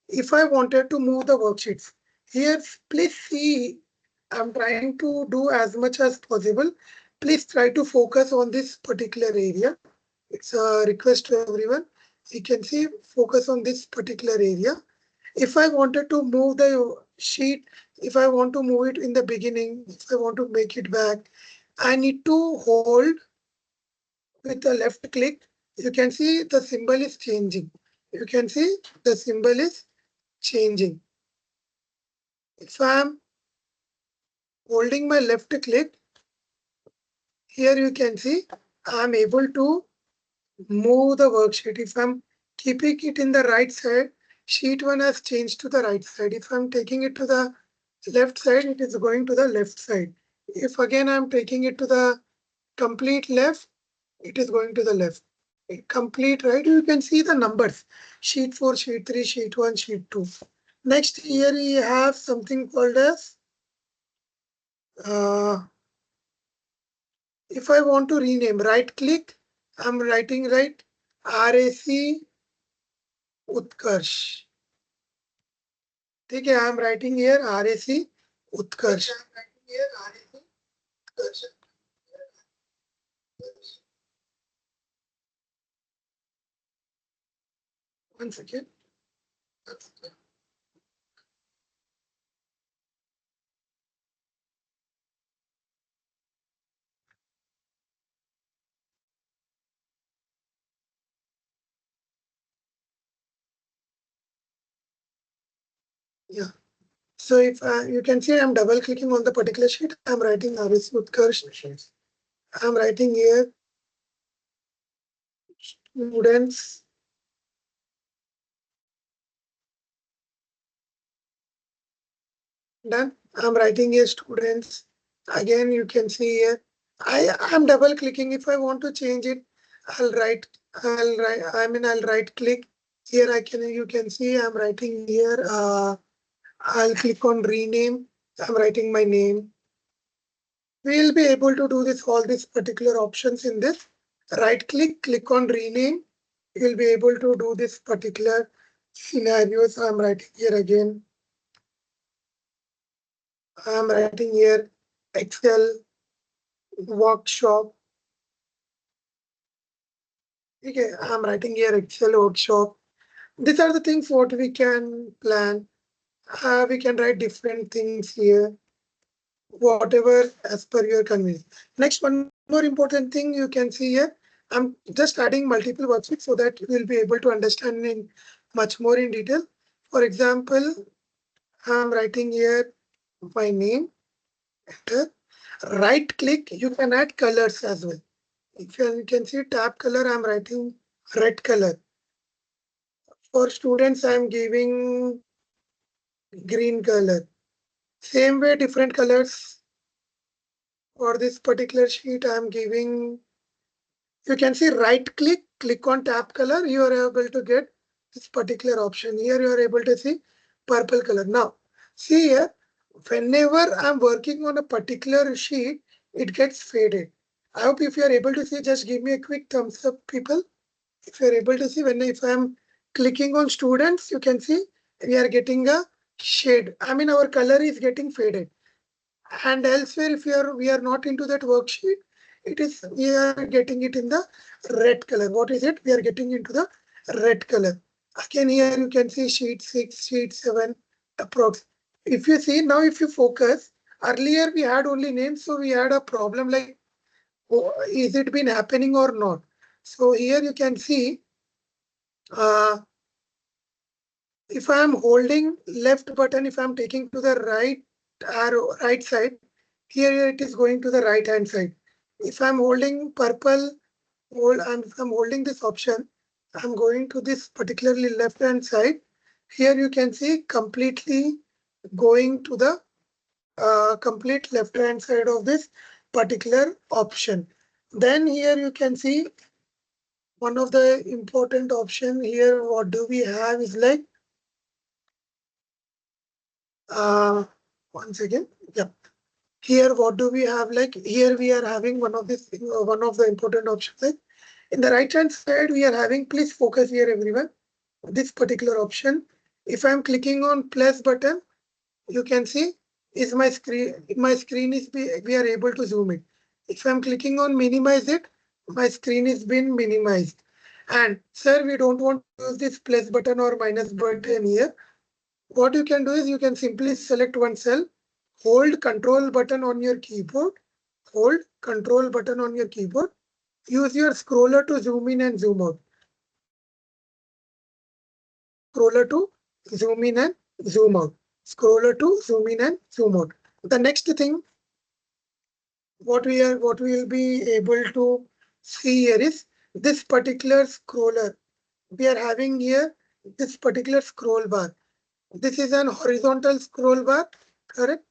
if I wanted to move the worksheets, here please see, I'm trying to do as much as possible. Please try to focus on this particular area. It's a request to everyone. You can see focus on this particular area. If I wanted to move the sheet, if I want to move it in the beginning, if I want to make it back, I need to hold with the left click. You can see the symbol is changing. You can see the symbol is changing. If I am holding my left click, here you can see I am able to move the worksheet. If I'm keeping it in the right side, sheet 1 has changed to the right side. If I'm taking it to the left side, it is going to the left side. If again I'm taking it to the complete left, it is going to the left. Complete right, you can see the numbers. Sheet 4, sheet 3, sheet 1, sheet 2. Next here we have something called as uh, if I want to rename, right click, I'm writing right RAC Utkarsh. ठीक है, I am writing here RAC Utkarsh. One second. Yeah. So if you can see, I'm double clicking on the particular sheet. I'm writing RAC Utkarsh. I'm writing here students. Done. I'm writing here students. Again, you can see here. I'm double clicking. If I want to change it, I'll write. I'll write. I'll right click. Here I can. You can see I'm writing here. I'll click on rename. I'm writing my name. We'll be able to do this all these particular options in this. Right click, click on rename. You'll be able to do this particular scenario. So I'm writing here again. I'm writing here Excel workshop. Okay, I'm writing here Excel workshop. These are the things what we can plan. We can write different things here, whatever as per your convenience. Next, one more important thing you can see here. I'm just adding multiple worksheets so that you will be able to understand in much more in detail. For example, I'm writing here my name, enter. Right click, you can add colors as well. If you can see tab color, I'm writing red color. For students, I'm giving green color. Same way, different colors for this particular sheet, I'm giving. You can see right click, click on tab color. You are able to get this particular option. Here you are able to see purple color. Now, see here, whenever I'm working on a particular sheet, it gets faded. I hope if you are able to see, just give me a quick thumbs up, people. If you're able to see, when if I'm clicking on students, you can see we are getting a shade. I mean, our color is getting faded. And elsewhere, if we are not into that worksheet, it is we are getting it in the red color. What is it? We are getting into the red color. Again, here you can see sheet 6, sheet 7, approx. If you see now, if you focus, earlier we had only names, so we had a problem like, oh, is it been happening or not? So here you can see uh, if I am holding left button, if I am taking to the right arrow, right side, here it is going to the right hand side. If I'm holding purple, if I'm holding this option, I'm going to this particularly left hand side. Here you can see completely going to the complete left hand side of this particular option. Then here you can see one of the important option here. What do we have is like uh, once again, yeah. Here, what do we have? Like here, we are having one of this, one of the important options. Like in the right hand side, we are having. Please focus here, everyone. This particular option. If I'm clicking on plus button, you can see is my screen. My screen is we are able to zoom it. If I'm clicking on minimize it, my screen is been minimized. And sir, we don't want to use this plus button or minus button here. What you can do is you can simply select one cell, hold control button on your keyboard, hold control button on your keyboard, use your scroller to zoom in and zoom out, scroller to zoom in and zoom out, scroller to zoom in and zoom out. The next thing what we will be able to see here is this particular scroller. We are having here this particular scroll bar. This is an horizontal scroll bar, correct?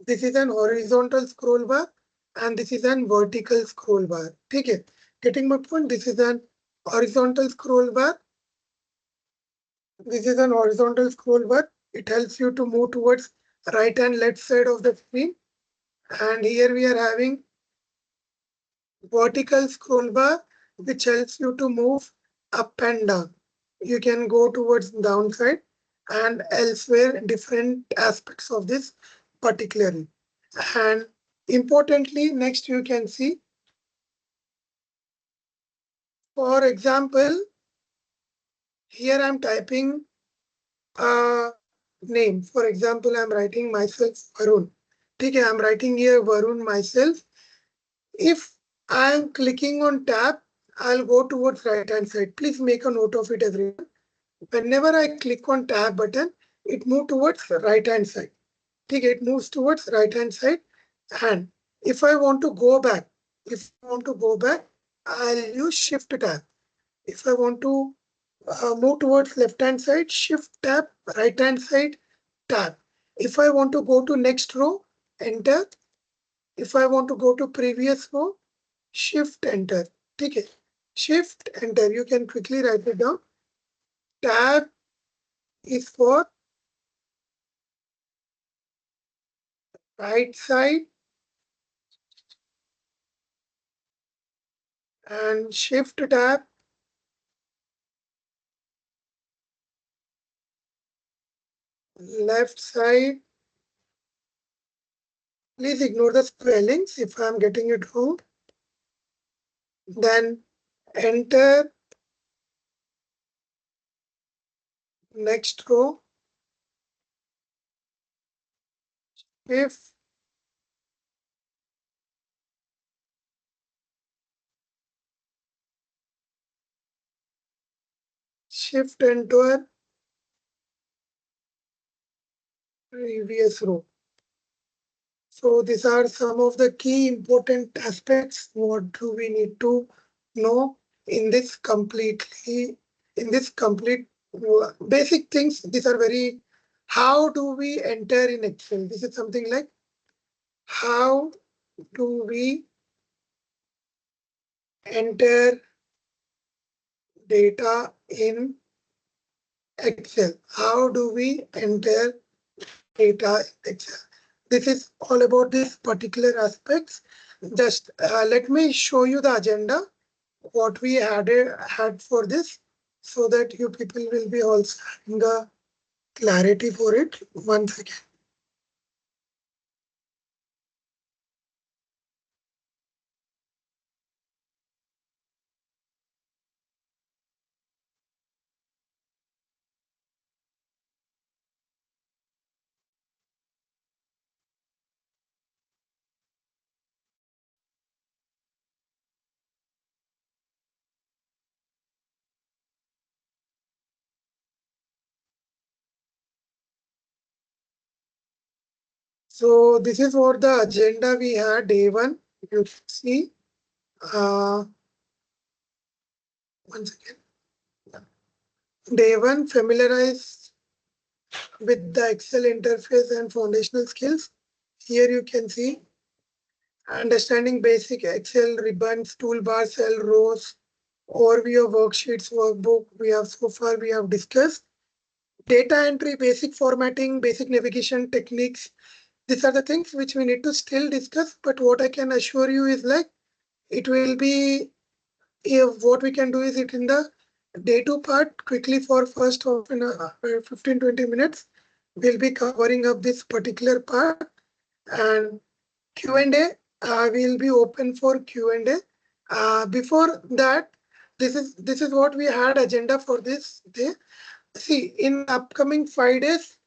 This is an horizontal scroll bar and this is an vertical scroll bar. Okay, getting my point? This is an horizontal scroll bar. This is an horizontal scroll bar. It helps you to move towards right and left side of the screen. And here we are having vertical scroll bar, which helps you to move up and down. You can go towards downside and elsewhere different aspects of this particularly. And importantly, next you can see, for example, here I'm typing a name. For example, I'm writing myself Varun. Okay, I'm writing here Varun myself. If I'm clicking on tab, I'll go towards right hand side. Please make a note of it, everyone. Whenever I click on tab button, it moves towards right hand side. Okay, it moves towards right hand side. And if I want to go back, I'll use shift tab. If I want to move towards left hand side, shift tab, right hand side, tab. If I want to go to next row, enter. If I want to go to previous row, shift enter. Okay, shift enter. You can quickly write it down. Tab is for right side, and Shift tab, left side. Please ignore the spellings if I'm getting it wrong. Then enter next row, shift, shift enter previous row. So these are some of the key important aspects. What do we need to know in this completely, in this complete basic things? These are very, how do we enter in Excel? This is something like how do we enter data in Excel? How do we enter data in Excel? This is all about this particular aspects. Just let me show you the agenda, what we had for this, so that you people will be also having a clarity for it. Once again. So this is what the agenda we had. Day one, you see. Uh, Once again, day one, familiarize with the Excel interface and foundational skills. Here you can see understanding basic Excel ribbons, toolbar, cell rows, overview of worksheets, workbook. We have discussed data entry, basic formatting, basic navigation techniques. These are the things which we need to still discuss. But what I can assure you is like it will be, if what we can do is it in the day two part quickly for first half in 15-20 minutes. We'll be covering up this particular part, and Q&A will be open for Q&A. Before that, this is what we had agenda for this day. See, in upcoming 5 days,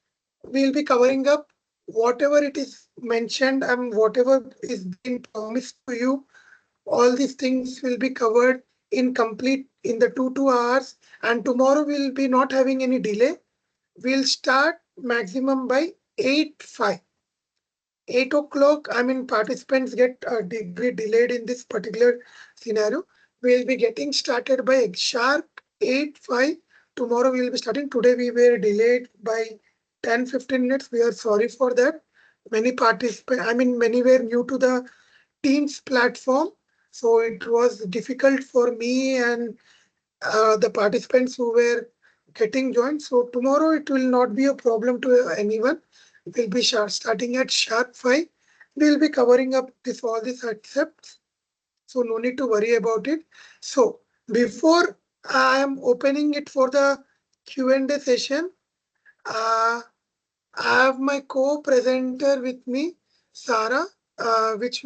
we'll be covering up whatever it is mentioned and whatever is being promised to you. All these things will be covered in complete in the 2 hours. And tomorrow we'll be not having any delay. We'll start maximum by 8:05. 8 o'clock, I mean, participants get be delayed in this particular scenario. We'll be getting started by sharp 8:05. Tomorrow we'll be starting. Today we were delayed by 10-15 minutes. We are sorry for that. Many participants, I mean, many were new to the Teams platform. So it was difficult for me and the participants who were getting joined. So tomorrow it will not be a problem to anyone. We'll be starting at sharp 5. We'll be covering up this all these accepts. So no need to worry about it. So before I am opening it for the Q&A session, uh, I have my co-presenter with me, Sarah, which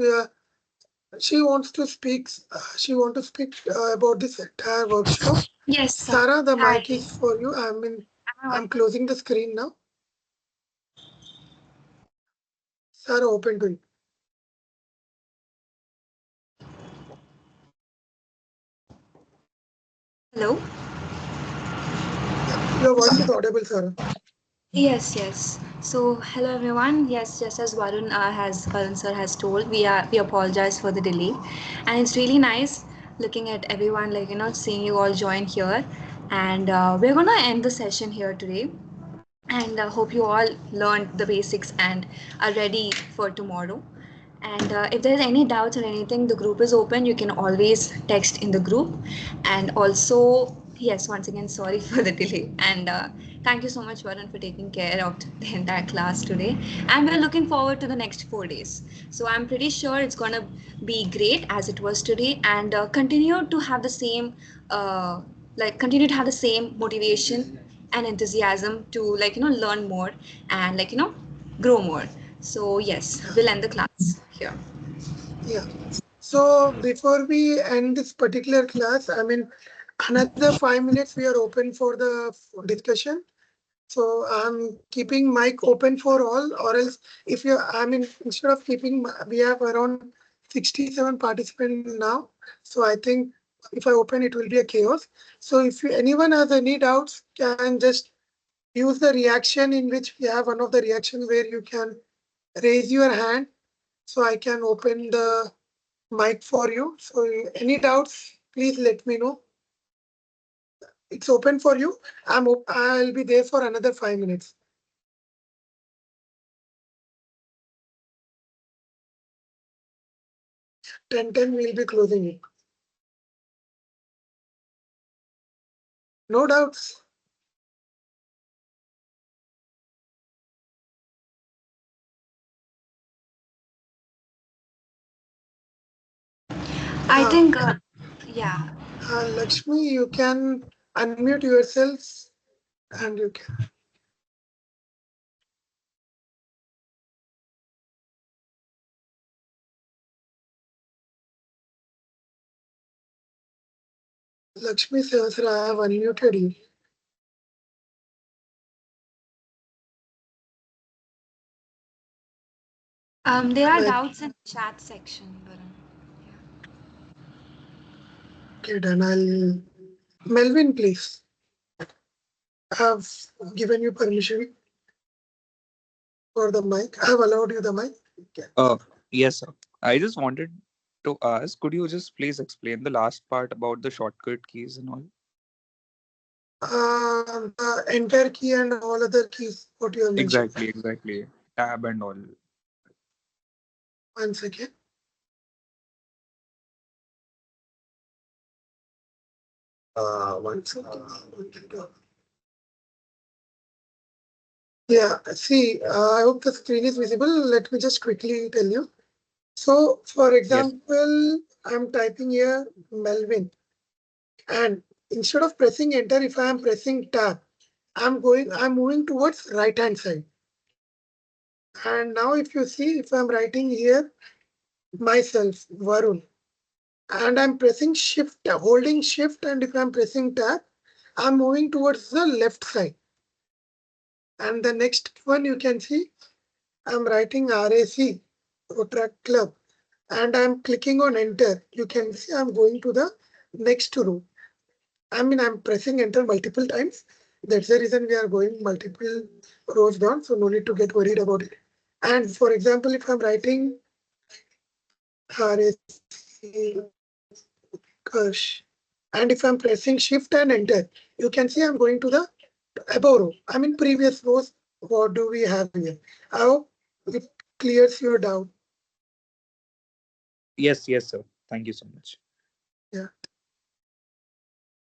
she wants to speak. She want to speak about this entire workshop. Yes, sir. Sarah, the Hi. mic is for you. Am I I'm closing the screen now. Sarah, open to you. Hello? Yeah, your voice is audible, Sarah. Yes, yes. So, hello everyone. Yes, just as Varun sir has told, we apologize for the delay, and it's really nice looking at everyone, like seeing you all join here, and we're gonna end the session here today, and hope you all learned the basics and are ready for tomorrow. And if there's any doubts or anything, the group is open. You can always text in the group, and also Yes, once again, sorry for the delay. And thank you so much, Varun, for taking care of the entire class today. And we're looking forward to the next 4 days. So I'm pretty sure it's going to be great as it was today, and continue to have the same, continue to have the same motivation and enthusiasm to, learn more and, grow more. So, yes, we'll end the class here. Yeah. So before we end this particular class, I mean, another 5 minutes we are open for the discussion. So I'm keeping mic open for all, or else if you, I mean, instead of keeping, we have around 67 participants now. So I think if I open, it will be a chaos. So if anyone has any doubts, can just use the reaction in which we have one of the reactions where you can raise your hand. So I can open the mic for you. So any doubts, please let me know. It's open for you. I'll be there for another 5 minutes. 10:10 we'll be closing it. No doubts. I Uh, think, yeah. Lakshmi, you can unmute yourselves and you can. Lakshmi Sahasra, I have unmuted you. There are Like, doubts in the chat section, Varun. okay, then I'll. Melvin, please. I have given you permission for the mic. I have allowed you the mic. Okay. Yes, sir. I just wanted to ask, could you just please explain the last part about the shortcut keys and all? The enter key and all other keys, what you have mentioned. Exactly, exactly. Tab and all. Once again. Once again. Yeah, see, I hope the screen is visible. Let me just quickly tell you. So, for Yes. example, I'm typing here Melvin, and instead of pressing enter, if I am pressing tab, I'm moving towards right hand side. And now if you see, if I'm writing here myself, Varun, and I'm pressing shift, holding shift, and if I'm pressing tab, I'm moving towards the left side. And the next one you can see, I'm writing RAC, Rotaract Club, and I'm clicking on enter. You can see I'm going to the next row. I mean, I'm pressing enter multiple times. That's the reason we are going multiple rows down. So no need to get worried about it. And for example, if I'm writing RAC Kush, and if I'm pressing shift and enter, you can see I'm going to the above row. I mean, previous rows. What do we have here? I hope it clears your doubt. Yes, yes, sir. Thank you so much. Yeah.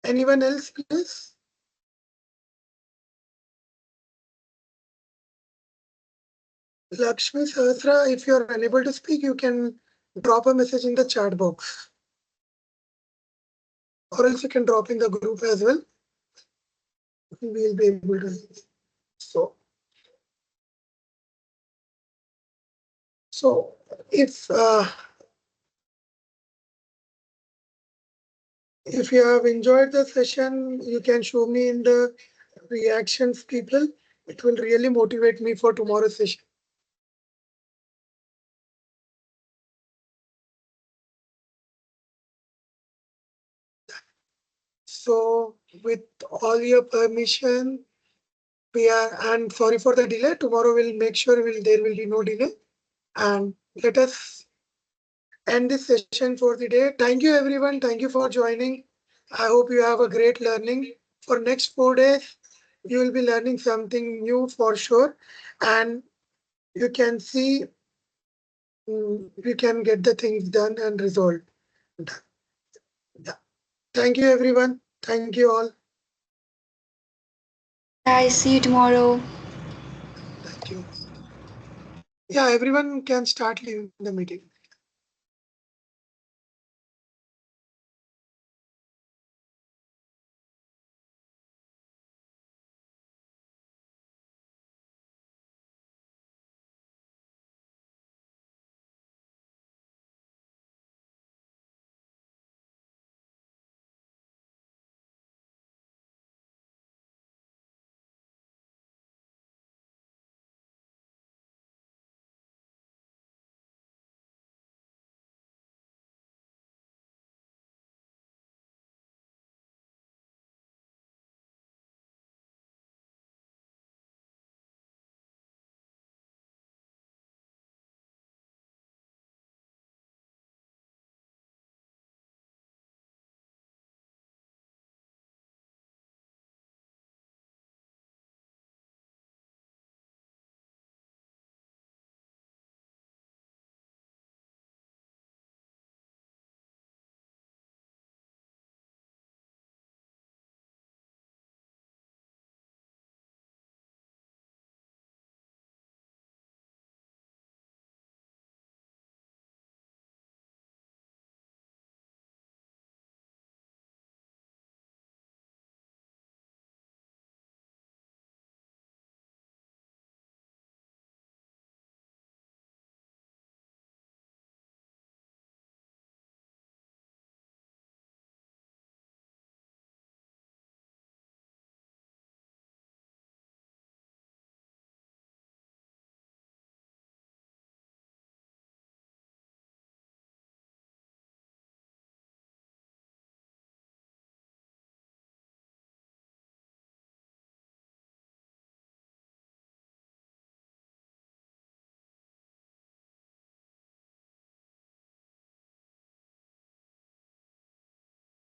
Anyone else, please? Lakshmi Sahasra, if you're unable to speak, you can drop a message in the chat box, or else you can drop in the group as well. We'll be able to. So, so if you have enjoyed the session, you can show me in the reactions, people. It will really motivate me for tomorrow's session. So, with all your permission, we are, and sorry for the delay. Tomorrow we'll make sure there will be no delay. And let us end this session for the day. Thank you, everyone. Thank you for joining. I hope you have a great learning. For next 4 days, you will be learning something new for sure. And you can see you can get the things done and resolved. Yeah. Thank you, everyone. Thank you all. Bye guys. See you tomorrow. Thank you. Yeah, everyone can start leaving the meeting.